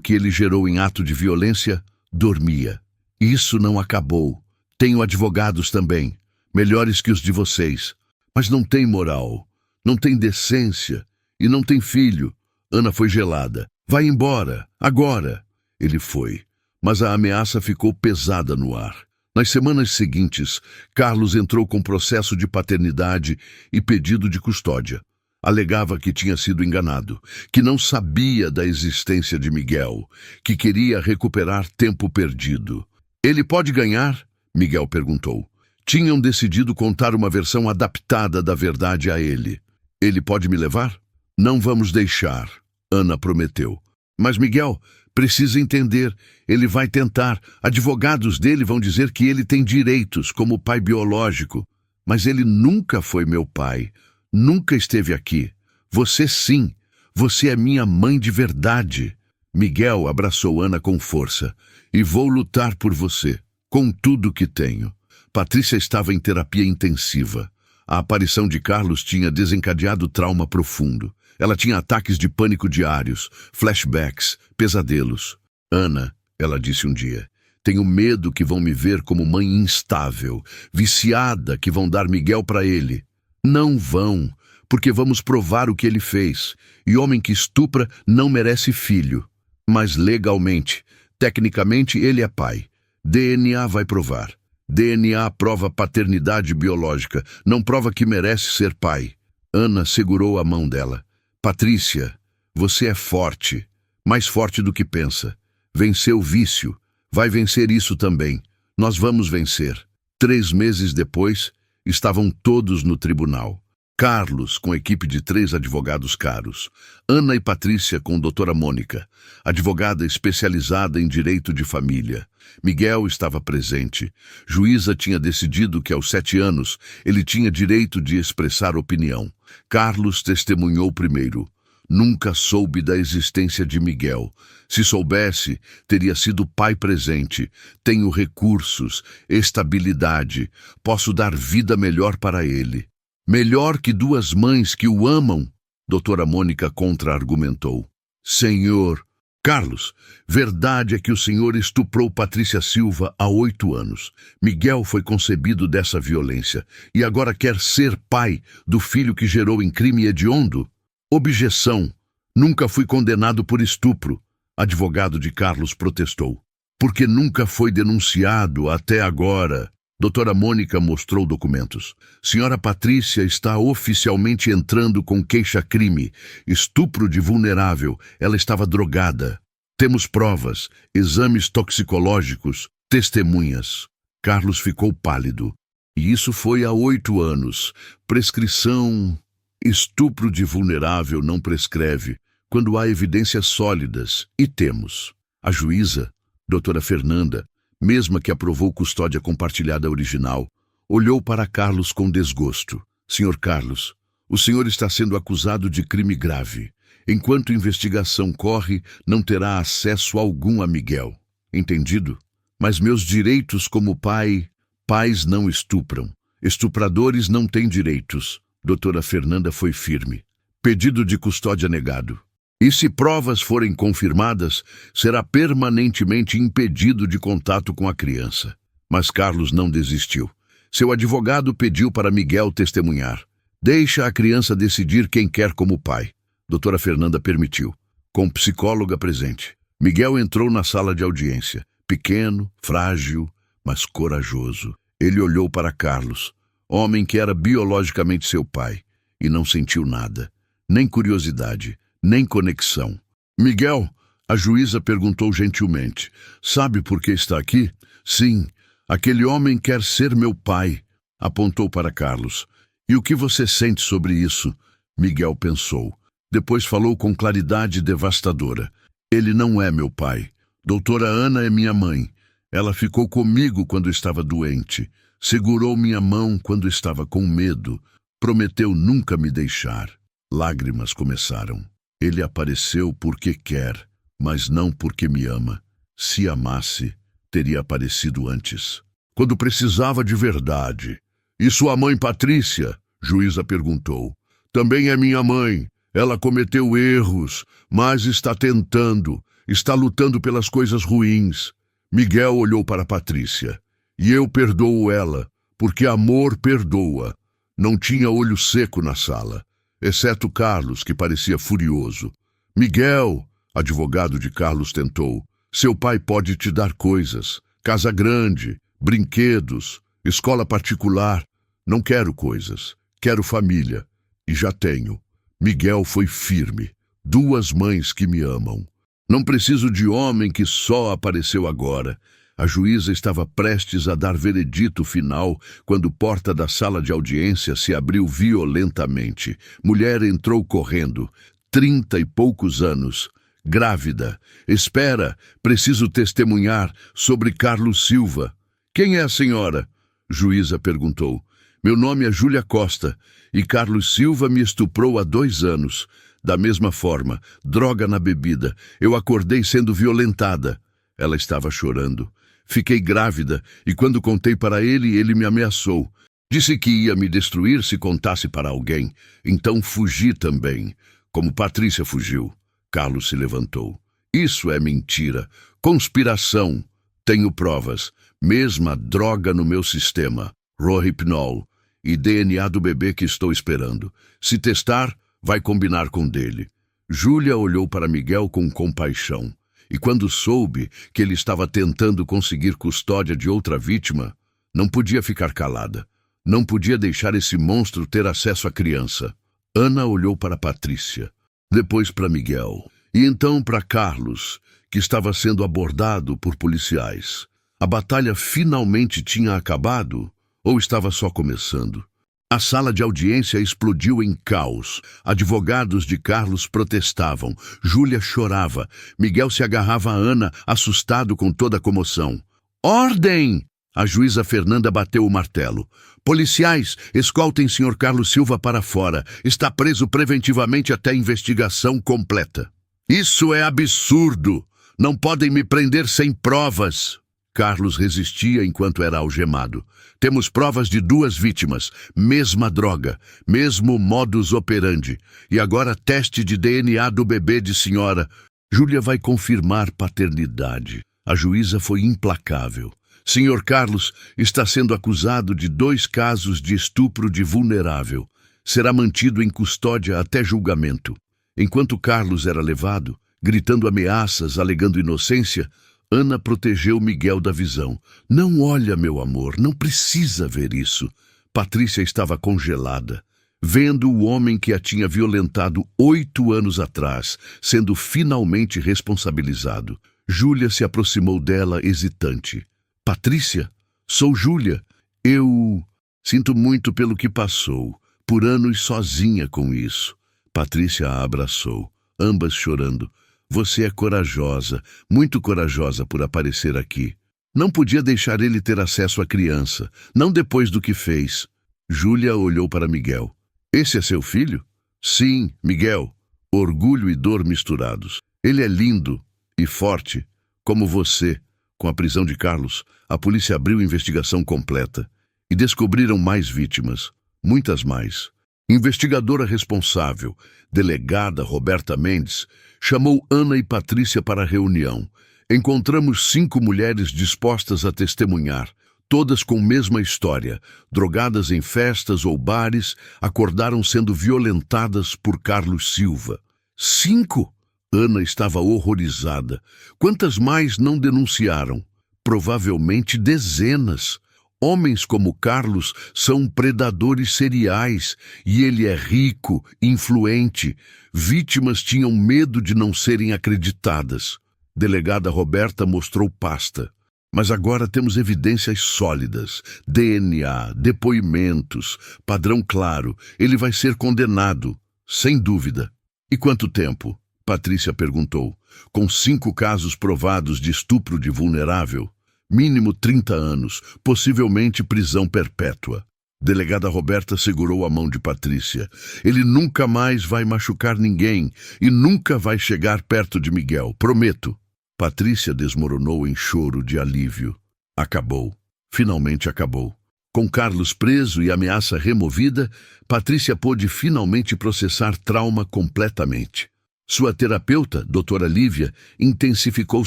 Speaker 1: que ele gerou em ato de violência, dormia. Isso não acabou. Tenho advogados também, melhores que os de vocês. Mas não tem moral, não tem decência e não tem filho. Ana foi gelada. Vai embora, agora. Ele foi, mas a ameaça ficou pesada no ar. Nas semanas seguintes, Carlos entrou com processo de paternidade e pedido de custódia. Alegava que tinha sido enganado, que não sabia da existência de Miguel, que queria recuperar tempo perdido. Ele pode ganhar? Miguel perguntou. Tinham decidido contar uma versão adaptada da verdade a ele. Ele pode me levar? Não vamos deixar, Ana prometeu. Mas Miguel precisa entender, ele vai tentar. Advogados dele vão dizer que ele tem direitos como pai biológico. Mas ele nunca foi meu pai. Nunca esteve aqui. Você sim. Você é minha mãe de verdade. Miguel abraçou Ana com força. E vou lutar por você, com tudo que tenho. Patrícia estava em terapia intensiva. A aparição de Carlos tinha desencadeado trauma profundo. Ela tinha ataques de pânico diários, flashbacks, pesadelos. Ana, ela disse um dia, tenho medo que vão me ver como mãe instável, viciada, que vão dar Miguel para ele. Não vão, porque vamos provar o que ele fez. E homem que estupra não merece filho. Mas legalmente, tecnicamente, ele é pai. DNA vai provar. DNA prova paternidade biológica, não prova que merece ser pai. Ana segurou a mão dela. Patrícia, você é forte, mais forte do que pensa. Venceu o vício, vai vencer isso também. Nós vamos vencer. 3 meses depois, estavam todos no tribunal. Carlos, com equipe de 3 advogados caros. Ana e Patrícia com doutora Mônica, advogada especializada em direito de família. Miguel estava presente. Juíza tinha decidido que aos 7 anos ele tinha direito de expressar opinião. Carlos testemunhou primeiro. Nunca soube da existência de Miguel. Se soubesse, teria sido pai presente. Tenho recursos, estabilidade. Posso dar vida melhor para ele. Melhor que 2 mães que o amam, doutora Mônica contra-argumentou. Senhor, Carlos, verdade é que o senhor estuprou Patrícia Silva há 8 anos. Miguel foi concebido dessa violência e agora quer ser pai do filho que gerou em crime hediondo? Objeção. Nunca fui condenado por estupro. Advogado de Carlos protestou. Porque nunca foi denunciado até agora. Doutora Mônica mostrou documentos. Senhora Patrícia está oficialmente entrando com queixa-crime. Estupro de vulnerável. Ela estava drogada. Temos provas, exames toxicológicos, testemunhas. Carlos ficou pálido. E isso foi há 8 anos. Prescrição... Estupro de vulnerável não prescreve quando há evidências sólidas, e temos. A juíza, doutora Fernanda, mesma que aprovou custódia compartilhada original, olhou para Carlos com desgosto. Senhor Carlos, o senhor está sendo acusado de crime grave. Enquanto investigação corre, não terá acesso algum a Miguel. Entendido? Mas meus direitos como pai... Pais não estupram. Estupradores não têm direitos. Doutora Fernanda foi firme. Pedido de custódia negado. E se provas forem confirmadas, será permanentemente impedido de contato com a criança. Mas Carlos não desistiu. Seu advogado pediu para Miguel testemunhar. Deixa a criança decidir quem quer como pai. Doutora Fernanda permitiu, com psicóloga presente. Miguel entrou na sala de audiência. Pequeno, frágil, mas corajoso. Ele olhou para Carlos, homem que era biologicamente seu pai, e não sentiu nada, nem curiosidade, nem conexão. Miguel, a juíza perguntou gentilmente, sabe por que está aqui? Sim, aquele homem quer ser meu pai, apontou para Carlos. E o que você sente sobre isso? Miguel pensou. Depois falou com claridade devastadora. Ele não é meu pai. Doutora Ana é minha mãe. Ela ficou comigo quando estava doente. Segurou minha mão quando estava com medo. Prometeu nunca me deixar. Lágrimas começaram. Ele apareceu porque quer, mas não porque me ama. Se amasse, teria aparecido antes. Quando precisava de verdade. E sua mãe Patrícia? Juíza perguntou. Também é minha mãe. Ela cometeu erros, mas está tentando. Está lutando pelas coisas ruins. Miguel olhou para Patrícia. E eu perdoo ela, porque amor perdoa. Não tinha olho seco na sala, exceto Carlos, que parecia furioso. Miguel, advogado de Carlos tentou, seu pai pode te dar coisas. Casa grande, brinquedos, escola particular. Não quero coisas, quero família. E já tenho. Miguel foi firme. 2 mães que me amam. Não preciso de homem que só apareceu agora. A juíza estava prestes a dar veredito final quando a porta da sala de audiência se abriu violentamente. Mulher entrou correndo, 30 e poucos anos, grávida. Espera, preciso testemunhar sobre Carlos Silva. Quem é a senhora? Juíza perguntou. Meu nome é Júlia Costa e Carlos Silva me estuprou há 2 anos. Da mesma forma, droga na bebida. Eu acordei sendo violentada. Ela estava chorando. Fiquei grávida e quando contei para ele, ele me ameaçou. Disse que ia me destruir se contasse para alguém. Então fugi também, como Patrícia fugiu. Carlos se levantou. Isso é mentira. Conspiração. Tenho provas. Mesma droga no meu sistema. Rohypnol. E DNA do bebê que estou esperando. Se testar, vai combinar com dele. Júlia olhou para Miguel com compaixão. E quando soube que ele estava tentando conseguir custódia de outra vítima, não podia ficar calada. Não podia deixar esse monstro ter acesso à criança. Ana olhou para Patrícia, depois para Miguel, e então para Carlos, que estava sendo abordado por policiais. A batalha finalmente tinha acabado ou estava só começando? A sala de audiência explodiu em caos. Advogados de Carlos protestavam. Júlia chorava. Miguel se agarrava a Ana, assustado com toda a comoção. Ordem! A juíza Fernanda bateu o martelo. Policiais, escoltem Sr. Carlos Silva para fora. Está preso preventivamente até a investigação completa. Isso é absurdo! Não podem me prender sem provas! Carlos resistia enquanto era algemado. Temos provas de 2 vítimas, mesma droga, mesmo modus operandi. E agora teste de DNA do bebê de senhora. Júlia vai confirmar paternidade. A juíza foi implacável. Sr. Carlos está sendo acusado de 2 casos de estupro de vulnerável. Será mantido em custódia até julgamento. Enquanto Carlos era levado, gritando ameaças, alegando inocência, Ana protegeu Miguel da visão. Não olha, meu amor, não precisa ver isso. Patrícia estava congelada, vendo o homem que a tinha violentado 8 anos atrás, sendo finalmente responsabilizado. Júlia se aproximou dela, hesitante. Patrícia, sou Júlia. Eu sinto muito pelo que passou, por anos sozinha com isso. Patrícia a abraçou, ambas chorando. Você é corajosa, muito corajosa por aparecer aqui. Não podia deixar ele ter acesso à criança, não depois do que fez. Júlia olhou para Miguel. Esse é seu filho? Sim, Miguel. Orgulho e dor misturados. Ele é lindo e forte, como você. Com a prisão de Carlos, a polícia abriu investigação completa e descobriram mais vítimas, muitas mais. Investigadora responsável, delegada Roberta Mendes, chamou Ana e Patrícia para a reunião. Encontramos 5 mulheres dispostas a testemunhar, todas com a mesma história. Drogadas em festas ou bares, acordaram sendo violentadas por Carlos Silva. 5? Ana estava horrorizada. Quantas mais não denunciaram? Provavelmente dezenas. Homens como Carlos são predadores seriais e ele é rico, influente. Vítimas tinham medo de não serem acreditadas. Delegada Roberta mostrou pasta. Mas agora temos evidências sólidas, DNA, depoimentos, padrão claro. Ele vai ser condenado, sem dúvida. E quanto tempo? Patrícia perguntou. Com 5 casos provados de estupro de vulnerável, mínimo 30 anos, possivelmente prisão perpétua. Delegada Roberta segurou a mão de Patrícia. Ele nunca mais vai machucar ninguém e nunca vai chegar perto de Miguel, prometo. Patrícia desmoronou em choro de alívio. Acabou. Finalmente acabou. Com Carlos preso e ameaça removida, Patrícia pôde finalmente processar trauma completamente. Sua terapeuta, doutora Lívia, intensificou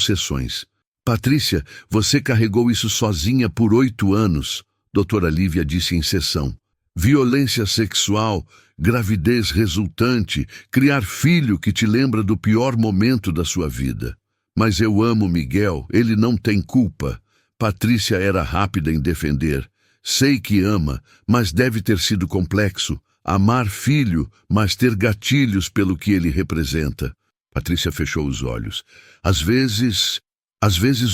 Speaker 1: sessões. Patrícia, você carregou isso sozinha por 8 anos, doutora Lívia disse em sessão. Violência sexual, gravidez resultante, criar filho que te lembra do pior momento da sua vida. Mas eu amo Miguel, ele não tem culpa. Patrícia era rápida em defender. Sei que ama, mas deve ter sido complexo. Amar filho, mas ter gatilhos pelo que ele representa. Patrícia fechou os olhos. Às vezes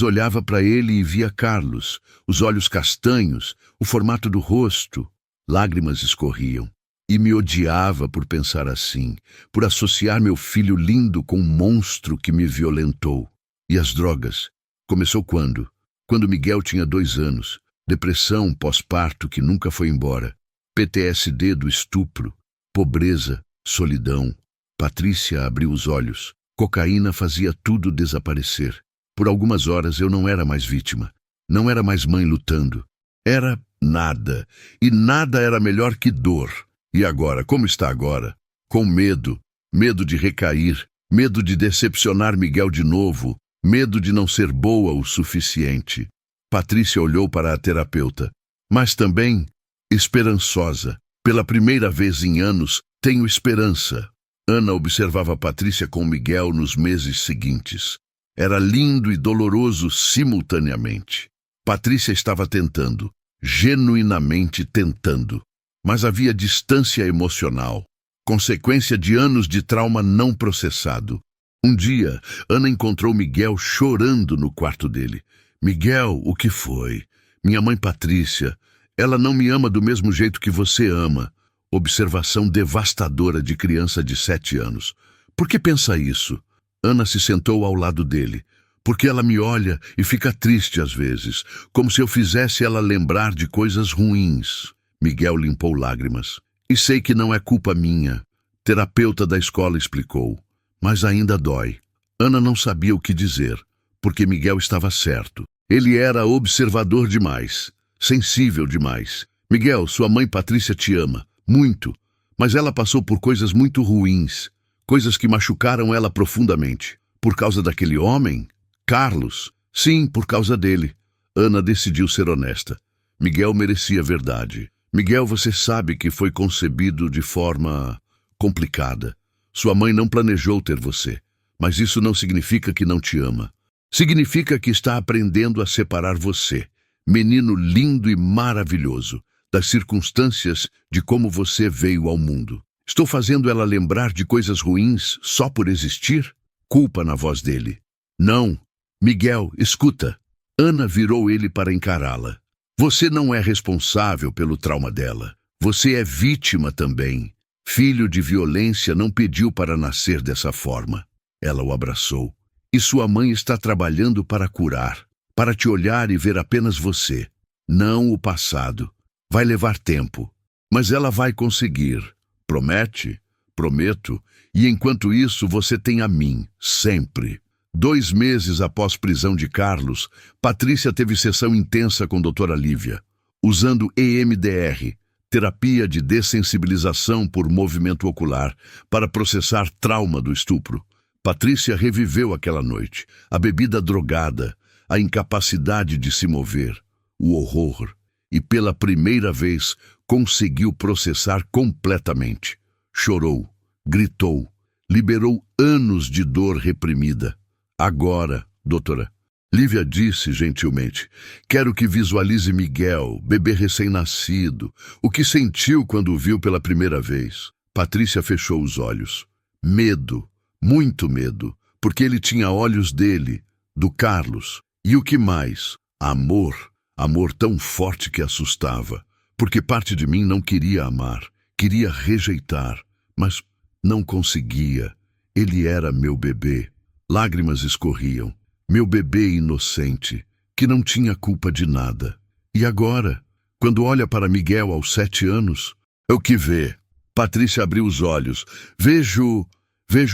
Speaker 1: olhava para ele e via Carlos, os olhos castanhos, o formato do rosto. Lágrimas escorriam. E me odiava por pensar assim, por associar meu filho lindo com um monstro que me violentou. E as drogas? Começou quando? Quando Miguel tinha 2 anos. Depressão pós-parto que nunca foi embora. PTSD do estupro. Pobreza, solidão. Patrícia abriu os olhos. Cocaína fazia tudo desaparecer. Por algumas horas eu não era mais vítima. Não era mais mãe lutando. Era nada. E nada era melhor que dor. E agora, como está agora? Com medo. Medo de recair. Medo de decepcionar Miguel de novo. Medo de não ser boa o suficiente. Patrícia olhou para a terapeuta. Mas também esperançosa. Pela primeira vez em anos, tenho esperança. Ana observava Patrícia com Miguel nos meses seguintes. Era lindo e doloroso simultaneamente. Patrícia estava tentando, genuinamente tentando. Mas havia distância emocional, consequência de anos de trauma não processado. Um dia, Ana encontrou Miguel chorando no quarto dele. Miguel, o que foi? Minha mãe Patrícia, ela não me ama do mesmo jeito que você ama. Observação devastadora de criança de 7 anos. Por que pensa isso? Ana se sentou ao lado dele. Porque ela me olha e fica triste às vezes, como se eu fizesse ela lembrar de coisas ruins. Miguel limpou lágrimas. E sei que não é culpa minha. Terapeuta da escola explicou. Mas ainda dói. Ana não sabia o que dizer, porque Miguel estava certo. Ele era observador demais, sensível demais. Miguel, sua mãe Patrícia te ama, muito, mas ela passou por coisas muito ruins, coisas que machucaram ela profundamente. Por causa daquele homem? Carlos? Sim, por causa dele. Ana decidiu ser honesta. Miguel merecia a verdade. Miguel, você sabe que foi concebido de forma complicada. Sua mãe não planejou ter você, mas isso não significa que não te ama. Significa que está aprendendo a separar você, menino lindo e maravilhoso, das circunstâncias de como você veio ao mundo. Estou fazendo ela lembrar de coisas ruins só por existir? Culpa na voz dele. Não. Miguel, escuta. Ana virou ele para encará-la. Você não é responsável pelo trauma dela. Você é vítima também. Filho de violência não pediu para nascer dessa forma. Ela o abraçou. E sua mãe está trabalhando para curar, para te olhar e ver apenas você, não o passado. Vai levar tempo, mas ela vai conseguir. Promete? Prometo. E enquanto isso, você tem a mim, sempre. 2 meses após prisão de Carlos, Patrícia teve sessão intensa com doutora Lívia, usando EMDR, terapia de dessensibilização por movimento ocular, para processar trauma do estupro. Patrícia reviveu aquela noite, a bebida drogada, a incapacidade de se mover, o horror, e pela primeira vez conseguiu processar completamente. Chorou, gritou, liberou anos de dor reprimida. Agora, doutora, Lívia disse gentilmente, quero que visualize Miguel, bebê recém-nascido, o que sentiu quando o viu pela primeira vez. Patrícia fechou os olhos. Medo, muito medo, porque ele tinha olhos dele, do Carlos. E o que mais? Amor, amor tão forte que assustava, porque parte de mim não queria amar, queria rejeitar, mas não conseguia. Ele era meu bebê. Lágrimas escorriam. Meu bebê inocente, que não tinha culpa de nada. E agora, quando olha para Miguel aos 7 anos, é o que vê. Patrícia abriu os olhos. Vejo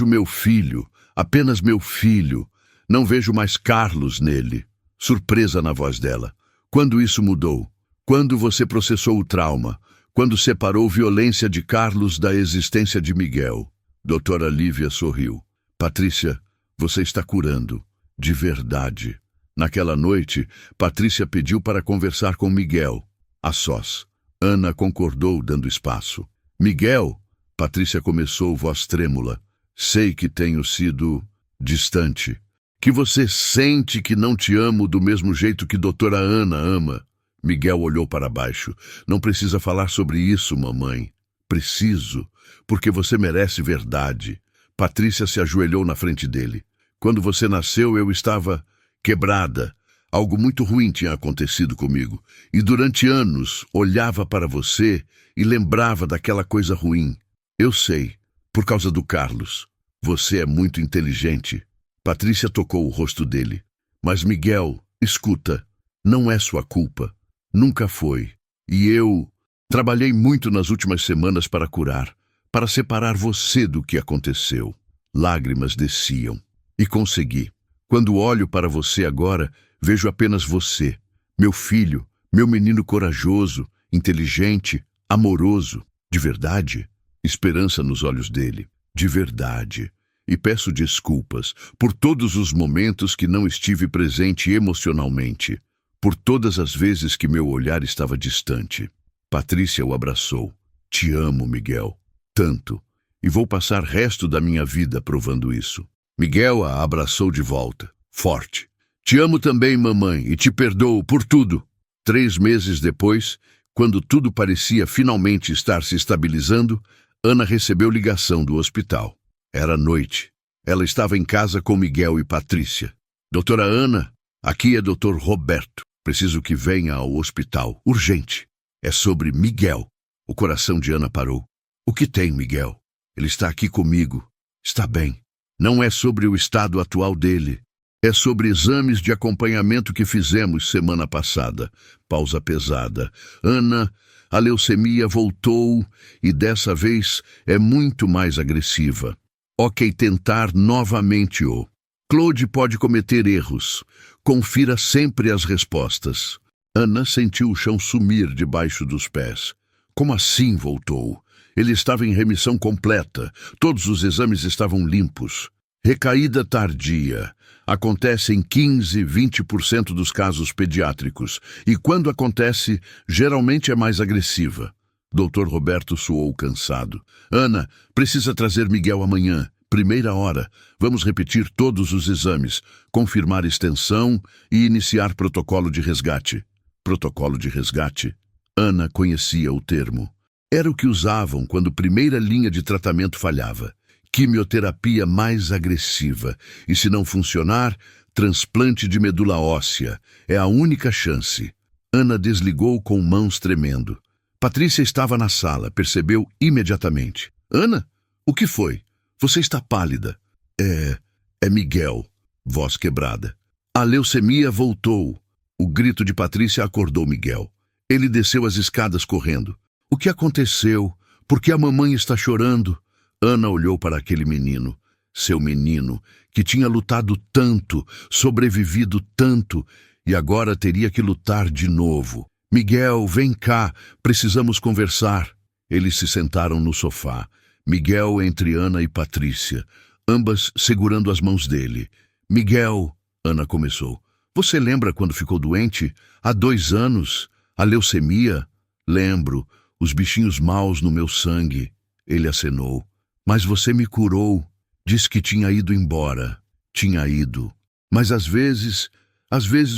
Speaker 1: meu filho, apenas meu filho. Não vejo mais Carlos nele. Surpresa na voz dela. Quando isso mudou? Quando você processou o trauma? Quando separou violência de Carlos da existência de Miguel? Doutora Lívia sorriu. Patrícia, você está curando. De verdade. Naquela noite, Patrícia pediu para conversar com Miguel. A sós. Ana concordou, dando espaço. Miguel, Patrícia começou, voz trêmula. Sei que tenho sido distante. Que você sente que não te amo do mesmo jeito que doutora Ana ama. Miguel olhou para baixo. Não precisa falar sobre isso, mamãe. Preciso, porque você merece verdade. Patrícia se ajoelhou na frente dele. Quando você nasceu, eu estava quebrada. Algo muito ruim tinha acontecido comigo. E durante anos, olhava para você e lembrava daquela coisa ruim. Eu sei, por causa do Carlos. Você é muito inteligente. Patrícia tocou o rosto dele. Mas Miguel, escuta, não é sua culpa. Nunca foi. E eu trabalhei muito nas últimas semanas para curar, para separar você do que aconteceu. Lágrimas desciam. E consegui. Quando olho para você agora, vejo apenas você, meu filho, meu menino corajoso, inteligente, amoroso. De verdade? Esperança nos olhos dele. De verdade. E peço desculpas por todos os momentos que não estive presente emocionalmente, por todas as vezes que meu olhar estava distante. Patrícia o abraçou. Te amo, Miguel. Tanto. E vou passar o resto da minha vida provando isso. Miguel a abraçou de volta, forte. Te amo também, mamãe, e te perdoo por tudo. 3 meses depois, quando tudo parecia finalmente estar se estabilizando, Ana recebeu ligação do hospital. Era noite. Ela estava em casa com Miguel e Patrícia. Doutora Ana, aqui é doutor Roberto. Preciso que venha ao hospital, urgente. É sobre Miguel. O coração de Ana parou. O que tem, Miguel? Ele está aqui comigo. Está bem. Não é sobre o estado atual dele. É sobre exames de acompanhamento que fizemos semana passada. Pausa pesada. Ana, a leucemia voltou e dessa vez é muito mais agressiva. Ok, tentar novamente o. Claude pode cometer erros. Confira sempre as respostas. Ana sentiu o chão sumir debaixo dos pés. Como assim voltou? Ele estava em remissão completa. Todos os exames estavam limpos. Recaída tardia. Acontece em 15-20% dos casos pediátricos. E quando acontece, geralmente é mais agressiva. Dr. Roberto suou cansado. Ana, precisa trazer Miguel amanhã. 1ª hora. Vamos repetir todos os exames, confirmar extensão e iniciar protocolo de resgate. Protocolo de resgate? Ana conhecia o termo. Era o que usavam quando primeira linha de tratamento falhava. Quimioterapia mais agressiva. E se não funcionar, transplante de medula óssea. É a única chance. Ana desligou com mãos tremendo. Patrícia estava na sala, percebeu imediatamente. Ana, o que foi? Você está pálida. É Miguel. Voz quebrada. A leucemia voltou. O grito de Patrícia acordou Miguel. Ele desceu as escadas correndo. O que aconteceu? Por que a mamãe está chorando? Ana olhou para aquele menino. Seu menino, que tinha lutado tanto, sobrevivido tanto, e agora teria que lutar de novo. Miguel, vem cá, precisamos conversar. Eles se sentaram no sofá. Miguel entre Ana e Patrícia, ambas segurando as mãos dele. Miguel, Ana começou. Você lembra quando ficou doente? Há 2 anos? A leucemia? Lembro. Os bichinhos maus no meu sangue. Ele acenou. Mas você me curou. Disse que tinha ido embora. Tinha ido. Mas às vezes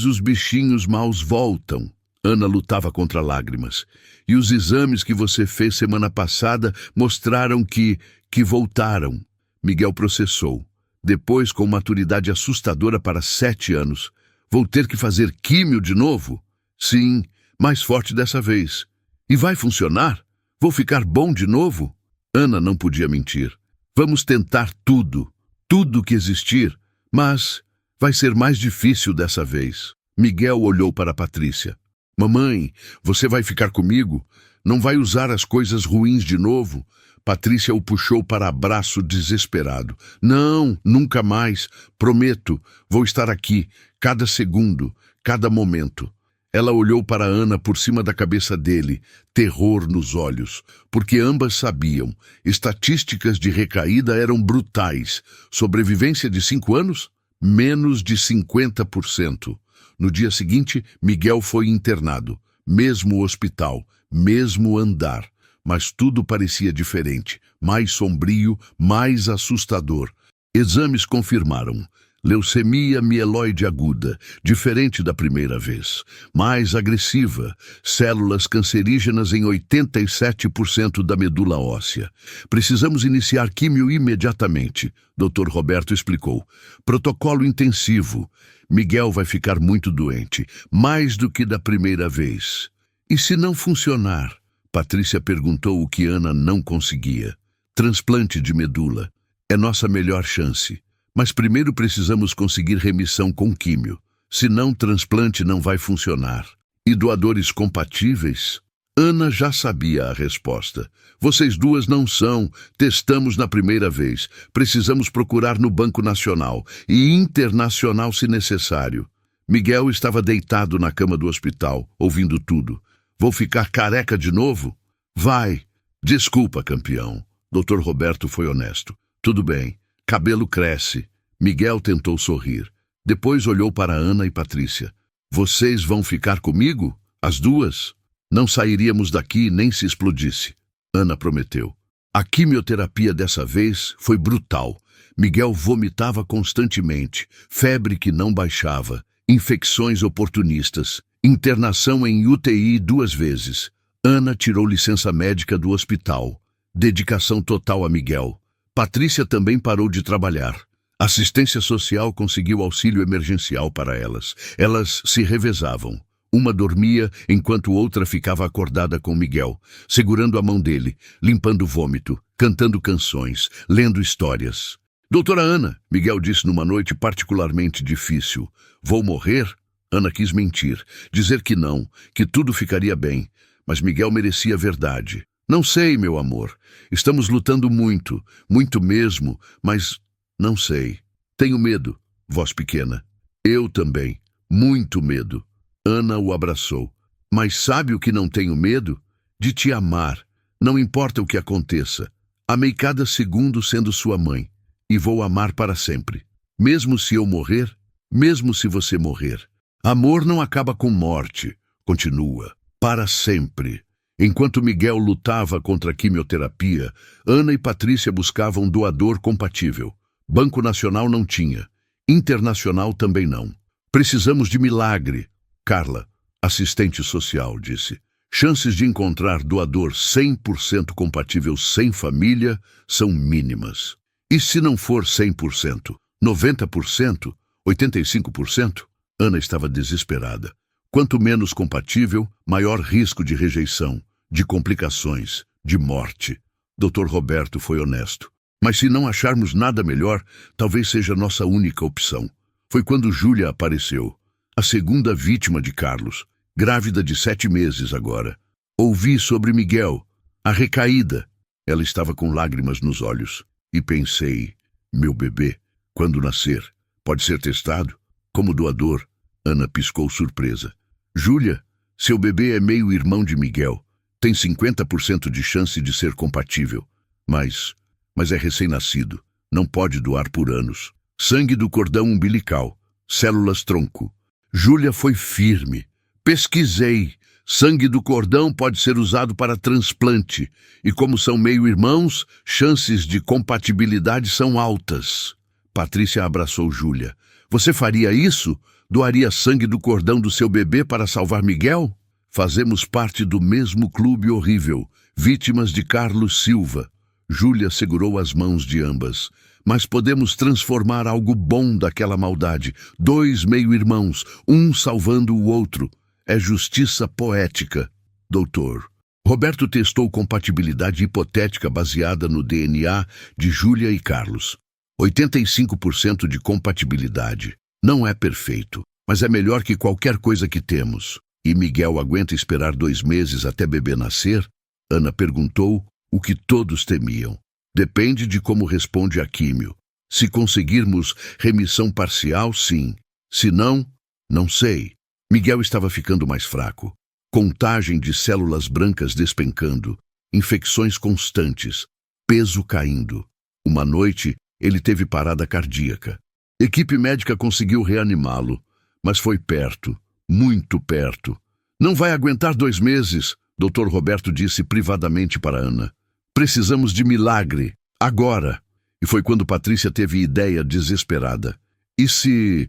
Speaker 1: os bichinhos maus voltam. Ana lutava contra lágrimas. E os exames que você fez semana passada mostraram que voltaram. Miguel processou. Depois, com maturidade assustadora para 7 anos. Vou ter que fazer químio de novo? Sim, mais forte dessa vez. E vai funcionar? Vou ficar bom de novo? Ana não podia mentir. Vamos tentar tudo. tudo que existir, mas vai ser mais difícil dessa vez. Miguel olhou para Patrícia. Mamãe, você vai ficar comigo? Não vai usar as coisas ruins de novo? Patrícia o puxou para abraço desesperado. Não, nunca mais. Prometo, vou estar aqui, cada segundo, cada momento. Ela olhou para Ana por cima da cabeça dele, terror nos olhos, porque ambas sabiam. Estatísticas de recaída eram brutais. Sobrevivência de 5 anos? Menos de 50%. No dia seguinte, Miguel foi internado. Mesmo hospital, mesmo andar. Mas tudo parecia diferente, mais sombrio, mais assustador. Exames confirmaram. Leucemia mieloide aguda, diferente da primeira vez. Mais agressiva, células cancerígenas em 87% da medula óssea. Precisamos iniciar químio imediatamente, Dr. Roberto explicou. Protocolo intensivo. Miguel vai ficar muito doente, mais do que da primeira vez. E se não funcionar? Patrícia perguntou o que Ana não conseguia. Transplante de medula. É nossa melhor chance. Mas primeiro precisamos conseguir remissão com químio. Senão, transplante não vai funcionar. E doadores compatíveis? Ana já sabia a resposta. Vocês duas não são. Testamos na primeira vez. Precisamos procurar no Banco Nacional e Internacional se necessário. Miguel estava deitado na cama do hospital, ouvindo tudo. Vou ficar careca de novo? Vai. Desculpa, campeão. Dr. Roberto foi honesto. Tudo bem. Cabelo cresce. Miguel tentou sorrir. Depois olhou para Ana e Patrícia. Vocês vão ficar comigo? As duas? Não sairíamos daqui nem se explodisse. Ana prometeu. A quimioterapia dessa vez foi brutal. Miguel vomitava constantemente, febre que não baixava, infecções oportunistas, internação em UTI 2 vezes. Ana tirou licença médica do hospital. Dedicação total a Miguel. Patrícia também parou de trabalhar. Assistência social conseguiu auxílio emergencial para elas. Elas se revezavam. Uma dormia enquanto outra ficava acordada com Miguel, segurando a mão dele, limpando o vômito, cantando canções, lendo histórias. Doutora Ana, Miguel disse numa noite particularmente difícil. Vou morrer? Ana quis mentir, dizer que não, que tudo ficaria bem. Mas Miguel merecia a verdade. Não sei, meu amor. Estamos lutando muito, muito mesmo, mas não sei. Tenho medo, voz pequena. Eu também. Muito medo. Ana o abraçou. Mas sabe o que não tenho medo? De te amar. Não importa o que aconteça. Amei cada segundo sendo sua mãe. E vou amar para sempre. Mesmo se eu morrer, mesmo se você morrer. Amor não acaba com morte. Continua. Para sempre. Enquanto Miguel lutava contra a quimioterapia, Ana e Patrícia buscavam um doador compatível. Banco Nacional não tinha. Internacional também não. Precisamos de milagre. Carla, assistente social, disse. Chances de encontrar doador 100% compatível sem família são mínimas. E se não for 100%? 90%? 85%? Ana estava desesperada. Quanto menos compatível, maior risco de rejeição, de complicações, de morte. Dr. Roberto foi honesto. Mas se não acharmos nada melhor, talvez seja nossa única opção. Foi quando Júlia apareceu. A segunda vítima de Carlos, grávida de 7 meses agora. Ouvi sobre Miguel, a recaída. Ela estava com lágrimas nos olhos. E pensei, meu bebê, quando nascer, pode ser testado? Como doador, Ana piscou surpresa. Júlia, seu bebê é meio-irmão de Miguel. Tem 50% de chance de ser compatível. Mas é recém-nascido. Não pode doar por anos. Sangue do cordão umbilical. Células tronco. Júlia foi firme. Pesquisei. Sangue do cordão pode ser usado para transplante. E como são meio-irmãos, chances de compatibilidade são altas. Patrícia abraçou Júlia. Você faria isso? Doaria sangue do cordão do seu bebê para salvar Miguel? Fazemos parte do mesmo clube horrível. Vítimas de Carlos Silva. Júlia segurou as mãos de ambas. Mas podemos transformar algo bom daquela maldade. 2 meio-irmãos, um salvando o outro. É justiça poética, doutor. Roberto testou compatibilidade hipotética baseada no DNA de Júlia e Carlos. 85% de compatibilidade. Não é perfeito, mas é melhor que qualquer coisa que temos. E Miguel aguenta esperar 2 meses até bebê nascer? Ana perguntou o que todos temiam. Depende de como responde a químio. Se conseguirmos remissão parcial, sim. Se não, não sei. Miguel estava ficando mais fraco. Contagem de células brancas despencando. Infecções constantes. Peso caindo. Uma noite, ele teve parada cardíaca. Equipe médica conseguiu reanimá-lo, mas foi perto, muito perto. Não vai aguentar 2 meses, Dr. Roberto disse privadamente para Ana. Precisamos de milagre, agora. E foi quando Patrícia teve ideia desesperada. E se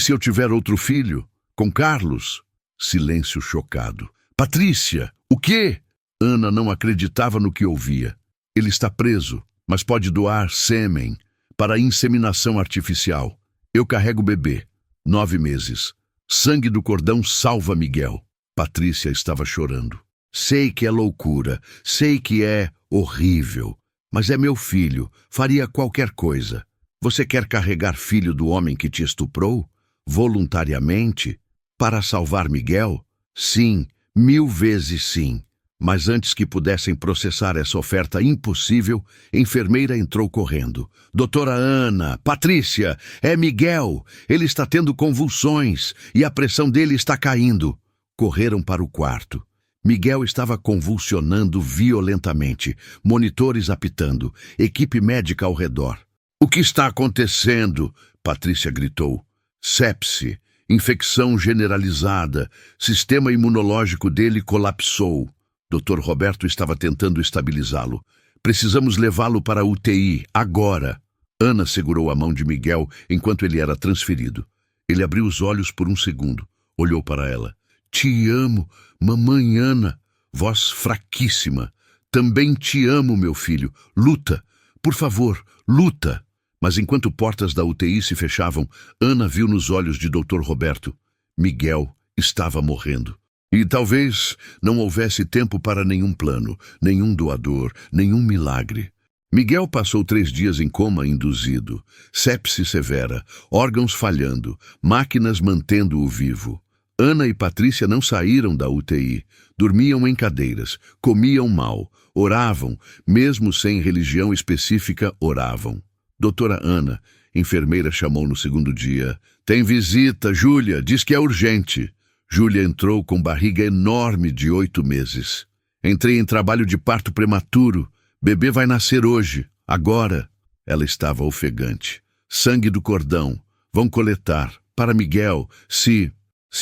Speaker 1: eu tiver outro filho? Com Carlos? Silêncio chocado. Patrícia, o quê? Ana não acreditava no que ouvia. Ele está preso, mas pode doar sêmen para inseminação artificial. Eu carrego o bebê. 9 meses. Sangue do cordão salva Miguel. Patrícia estava chorando. Sei que é loucura, sei que é horrível, mas é meu filho, faria qualquer coisa. Você quer carregar filho do homem que te estuprou? Voluntariamente? Para salvar Miguel? Sim, 1000 vezes sim. Mas antes que pudessem processar essa oferta impossível, enfermeira entrou correndo. Doutora Ana, Patrícia, é Miguel. Ele está tendo convulsões e a pressão dele está caindo. Correram para o quarto. Miguel estava convulsionando violentamente, monitores apitando, equipe médica ao redor. O que está acontecendo? Patrícia gritou. Sepse, infecção generalizada, sistema imunológico dele colapsou. Dr. Roberto estava tentando estabilizá-lo. Precisamos levá-lo para a UTI, agora. Ana segurou a mão de Miguel enquanto ele era transferido. Ele abriu os olhos por um segundo, olhou para ela. Te amo, mamãe Ana. Voz fraquíssima. Também te amo, meu filho. Luta. Por favor, luta. Mas enquanto portas da UTI se fechavam, Ana viu nos olhos de Dr. Roberto. Miguel estava morrendo. E talvez não houvesse tempo para nenhum plano, nenhum doador, nenhum milagre. Miguel passou 3 dias em coma induzido, sepse severa, órgãos falhando, máquinas mantendo-o vivo. Ana e Patrícia não saíram da UTI, dormiam em cadeiras, comiam mal, oravam, mesmo sem religião específica, oravam. Doutora Ana, enfermeira, chamou no segundo dia. Tem visita, Júlia, diz que é urgente. Júlia entrou com barriga enorme de 8 meses. Entrei em trabalho de parto prematuro. Bebê vai nascer hoje, agora. Ela estava ofegante. Sangue do cordão. Vão coletar. Para Miguel, se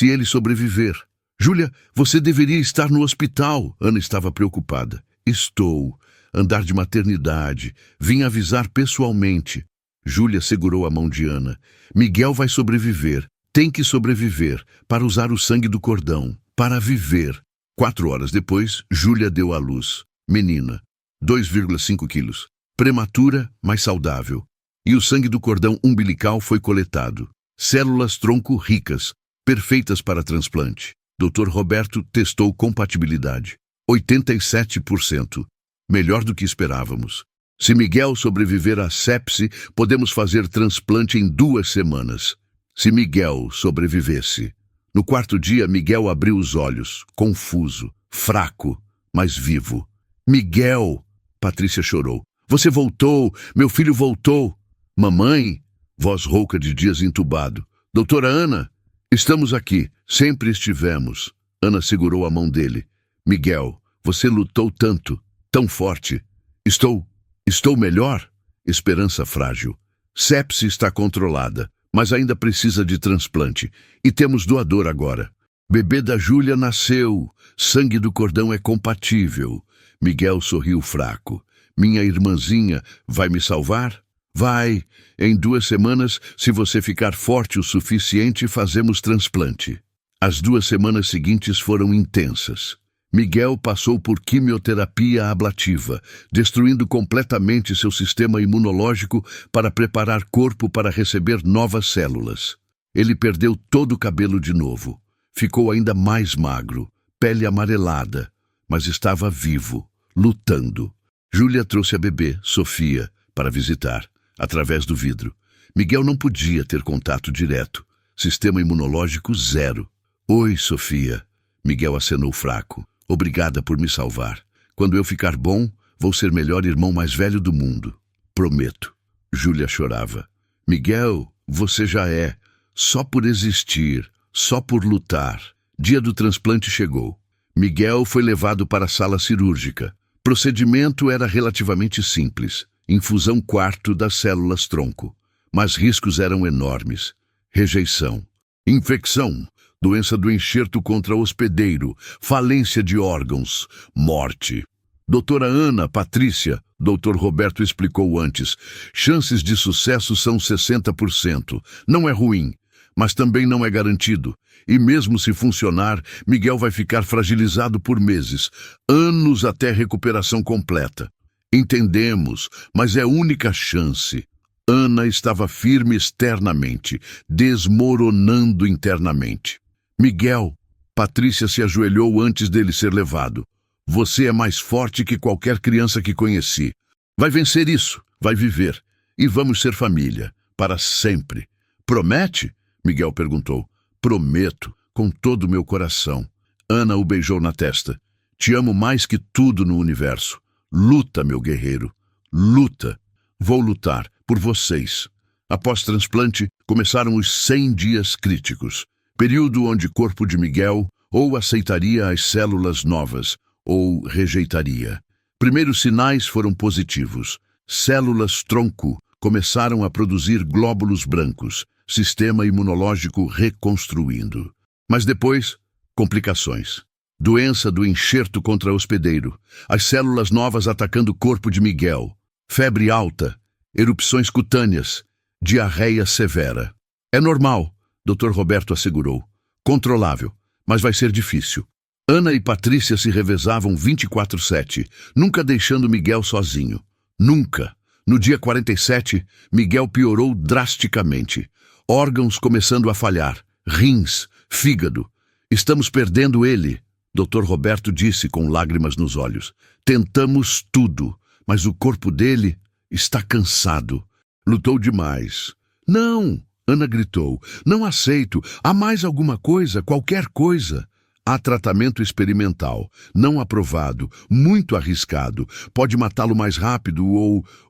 Speaker 1: ele sobreviver. Júlia, você deveria estar no hospital. Ana estava preocupada. Estou. Andar de maternidade. Vim avisar pessoalmente. Júlia segurou a mão de Ana. Miguel vai sobreviver. Tem que sobreviver para usar o sangue do cordão, para viver. 4 horas depois, Júlia deu à luz. Menina, 2,5 quilos. Prematura, mas saudável. E o sangue do cordão umbilical foi coletado. Células tronco ricas, perfeitas para transplante. Dr. Roberto testou compatibilidade. 87%. Melhor do que esperávamos. Se Miguel sobreviver à sepse, podemos fazer transplante em 2 semanas. Se Miguel sobrevivesse. No 4º dia, Miguel abriu os olhos, confuso, fraco, mas vivo. Miguel! Patrícia chorou. Você voltou! Meu filho voltou! Mamãe! Voz rouca de Dias entubado. Doutora Ana! Estamos aqui. Sempre estivemos. Ana segurou a mão dele. Miguel, você lutou tanto, tão forte. Estou melhor? Esperança frágil. Sepse está controlada. Mas ainda precisa de transplante. E temos doador agora. Bebê da Júlia nasceu. Sangue do cordão é compatível. Miguel sorriu fraco. Minha irmãzinha vai me salvar? Vai. Em 2 semanas, se você ficar forte o suficiente, fazemos transplante. As 2 semanas seguintes foram intensas. Miguel passou por quimioterapia ablativa, destruindo completamente seu sistema imunológico para preparar corpo para receber novas células. Ele perdeu todo o cabelo de novo. Ficou ainda mais magro, pele amarelada, mas estava vivo, lutando. Júlia trouxe a bebê, Sofia, para visitar. através do vidro. Miguel não podia ter contato direto. Sistema imunológico zero. Oi, Sofia. Miguel acenou fraco. Obrigada por me salvar. Quando eu ficar bom, vou ser o melhor irmão mais velho do mundo. Prometo. Júlia chorava. Miguel, você já é. Só por existir. Só por lutar. Dia do transplante chegou. Miguel foi levado para a sala cirúrgica. Procedimento era relativamente simples. Infusão quarto das células-tronco. Mas riscos eram enormes. Rejeição. Infecção. Doença do enxerto contra hospedeiro. Falência de órgãos. Morte. Doutora Ana, Patrícia, Dr. Roberto explicou antes. Chances de sucesso são 60%. Não é ruim, mas também não é garantido. E mesmo se funcionar, Miguel vai ficar fragilizado por meses, anos até recuperação completa. Entendemos, mas é a única chance. Ana estava firme externamente, desmoronando internamente. Miguel, Patrícia se ajoelhou antes dele ser levado. Você é mais forte que qualquer criança que conheci. Vai vencer isso, vai viver. E vamos ser família, para sempre. Promete? Miguel perguntou. Prometo, com todo o meu coração. Ana o beijou na testa. Te amo mais que tudo no universo. Luta, meu guerreiro. Luta. Vou lutar por vocês. Após transplante, começaram os 100 dias críticos. Período onde o corpo de Miguel ou aceitaria as células novas, ou rejeitaria. Primeiros sinais foram positivos. Células-tronco começaram a produzir glóbulos brancos, sistema imunológico reconstruindo. Mas depois, complicações. Doença do enxerto contra hospedeiro, as células novas atacando o corpo de Miguel, febre alta, erupções cutâneas, diarreia severa. É normal, Dr. Roberto assegurou. Controlável, mas vai ser difícil. Ana e Patrícia se revezavam 24/7, nunca deixando Miguel sozinho. Nunca. No dia 47, Miguel piorou drasticamente. Órgãos começando a falhar. Rins, fígado. Estamos perdendo ele, Dr. Roberto disse com lágrimas nos olhos. Tentamos tudo, mas o corpo dele está cansado. Lutou demais. Não, Ana gritou. Não aceito. Há mais alguma coisa, qualquer coisa. Há tratamento experimental, não aprovado, muito arriscado. Pode matá-lo mais rápido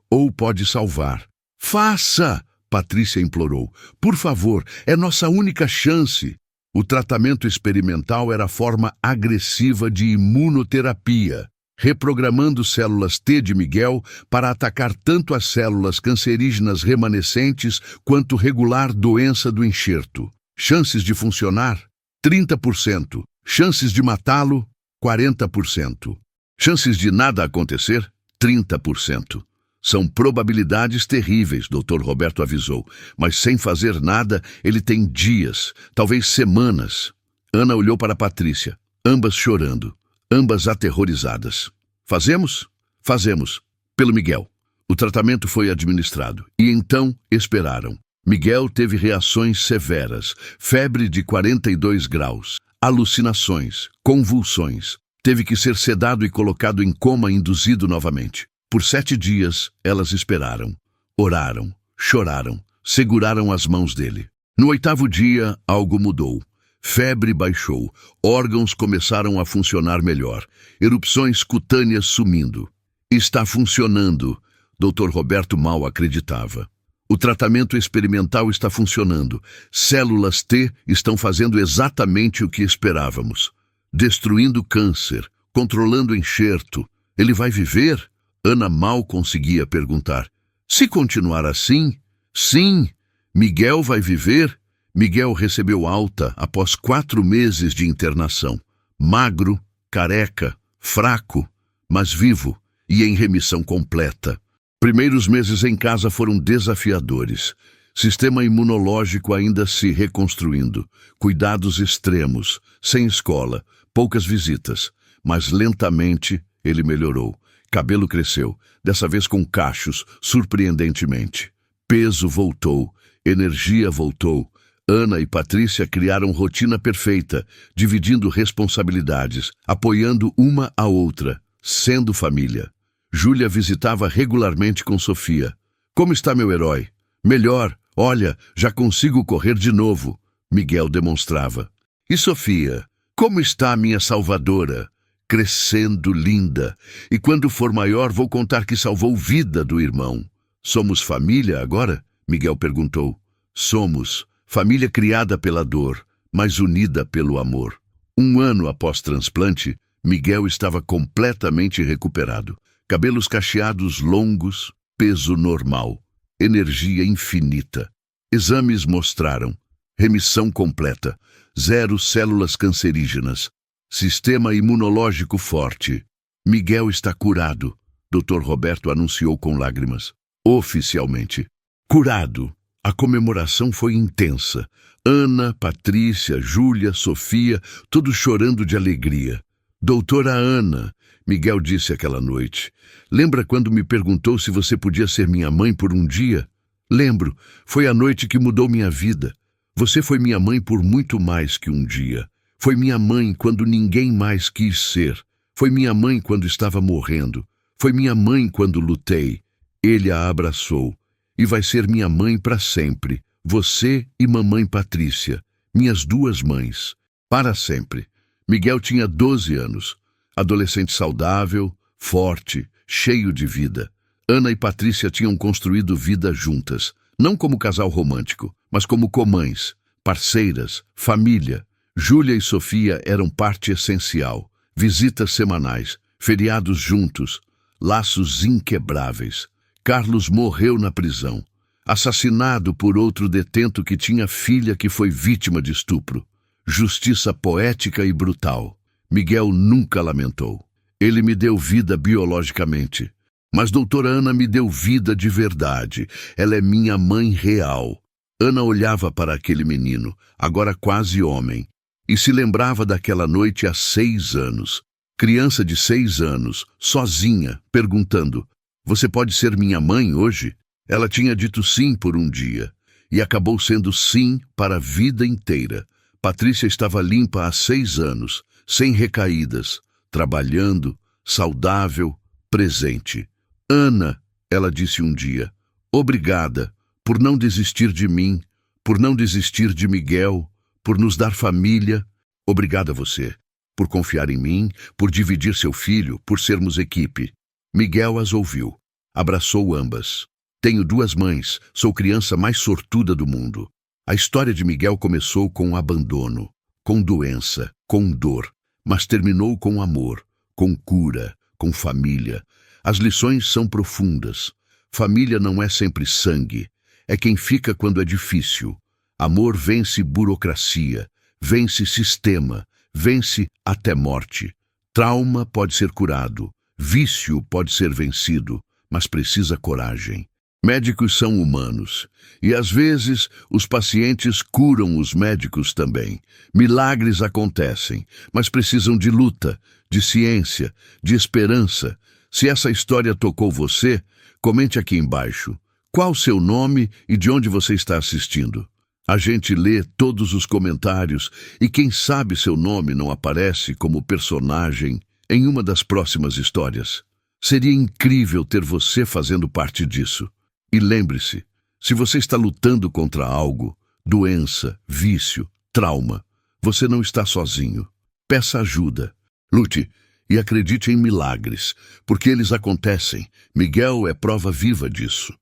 Speaker 1: ou pode salvar. Faça! Patrícia implorou. Por favor, é nossa única chance. O tratamento experimental era a forma agressiva de imunoterapia, reprogramando células T de Miguel para atacar tanto as células cancerígenas remanescentes quanto regular doença do enxerto. Chances de funcionar? 30%. Chances de matá-lo? 40%. Chances de nada acontecer? 30%. São probabilidades terríveis, Dr. Roberto avisou, mas sem fazer nada, ele tem dias, talvez semanas. Ana olhou para Patrícia, ambas chorando, ambas aterrorizadas. Fazemos? Fazemos. Pelo Miguel. O tratamento foi administrado, e então esperaram. Miguel teve reações severas, febre de 42 graus, alucinações, convulsões. Teve que ser sedado e colocado em coma induzido novamente. Por 7 dias, elas esperaram, oraram, choraram, seguraram as mãos dele. No 8º dia, algo mudou. Febre baixou, órgãos começaram a funcionar melhor, erupções cutâneas sumindo. Está funcionando, Dr. Roberto mal acreditava. O tratamento experimental está funcionando. Células T estão fazendo exatamente o que esperávamos. Destruindo câncer, controlando enxerto. Ele vai viver? Ana mal conseguia perguntar. Se continuar assim? Sim. Miguel vai viver? Miguel recebeu alta após 4 meses de internação. Magro, careca, fraco, mas vivo e em remissão completa. Primeiros meses em casa foram desafiadores. Sistema imunológico ainda se reconstruindo. Cuidados extremos, sem escola, poucas visitas. Mas lentamente ele melhorou. Cabelo cresceu, dessa vez com cachos, surpreendentemente. Peso voltou, energia voltou. Ana e Patrícia criaram rotina perfeita, dividindo responsabilidades, apoiando uma a outra, sendo família. Júlia visitava regularmente com Sofia. Como está meu herói? Melhor, olha, já consigo correr de novo, Miguel demonstrava. E Sofia? Como está a minha salvadora? Crescendo linda. E quando for maior, vou contar que salvou vida do irmão. Somos família agora? Miguel perguntou. Somos. Família criada pela dor, mas unida pelo amor. 1 ano após transplante, Miguel estava completamente recuperado. Cabelos cacheados longos, peso normal, energia infinita. Exames mostraram remissão completa, 0 células cancerígenas, sistema imunológico forte. Miguel está curado, Dr. Roberto anunciou com lágrimas. Oficialmente. Curado. A comemoração foi intensa. Ana, Patrícia, Júlia, Sofia, todos chorando de alegria. Doutora Ana, Miguel disse aquela noite, lembra quando me perguntou se você podia ser minha mãe por um dia? Lembro, foi a noite que mudou minha vida. Você foi minha mãe por muito mais que um dia. Foi minha mãe quando ninguém mais quis ser. Foi minha mãe quando estava morrendo. Foi minha mãe quando lutei. Ele a abraçou. E vai ser minha mãe para sempre. Você e mamãe Patrícia, minhas 2 mães. Para sempre. Miguel tinha 12 anos. Adolescente saudável, forte, cheio de vida. Ana e Patrícia tinham construído vida juntas. Não como casal romântico, mas como comães, parceiras, família. Júlia e Sofia eram parte essencial. Visitas semanais, feriados juntos, laços inquebráveis. Carlos morreu na prisão, assassinado por outro detento que tinha filha que foi vítima de estupro. Justiça poética e brutal. Miguel nunca lamentou. Ele me deu vida biologicamente. Mas doutora Ana me deu vida de verdade. Ela é minha mãe real. Ana olhava para aquele menino, agora quase homem, e se lembrava daquela noite há 6 anos. Criança de 6 anos, sozinha, perguntando: você pode ser minha mãe hoje? Ela tinha dito sim por um dia, e acabou sendo sim para a vida inteira. Patrícia estava limpa há 6 anos, sem recaídas, trabalhando, saudável, presente. Ana, ela disse um dia, obrigada por não desistir de mim, por não desistir de Miguel, por nos dar família. Obrigada a você, por confiar em mim, por dividir seu filho, por sermos equipe. Miguel as ouviu, abraçou ambas. Tenho 2 mães, sou criança mais sortuda do mundo. A história de Miguel começou com abandono, com doença, com dor, mas terminou com amor, com cura, com família. As lições são profundas. Família não é sempre sangue, é quem fica quando é difícil. Amor vence burocracia, vence sistema, vence até morte. Trauma pode ser curado, vício pode ser vencido, mas precisa coragem. Médicos são humanos, e às vezes os pacientes curam os médicos também. Milagres acontecem, mas precisam de luta, de ciência, de esperança. Se essa história tocou você, comente aqui embaixo. Qual o seu nome e de onde você está assistindo? A gente lê todos os comentários e quem sabe seu nome não aparece como personagem em uma das próximas histórias. Seria incrível ter você fazendo parte disso. E lembre-se, se você está lutando contra algo, doença, vício, trauma, você não está sozinho. Peça ajuda. Lute e acredite em milagres, porque eles acontecem. Miguel é prova viva disso.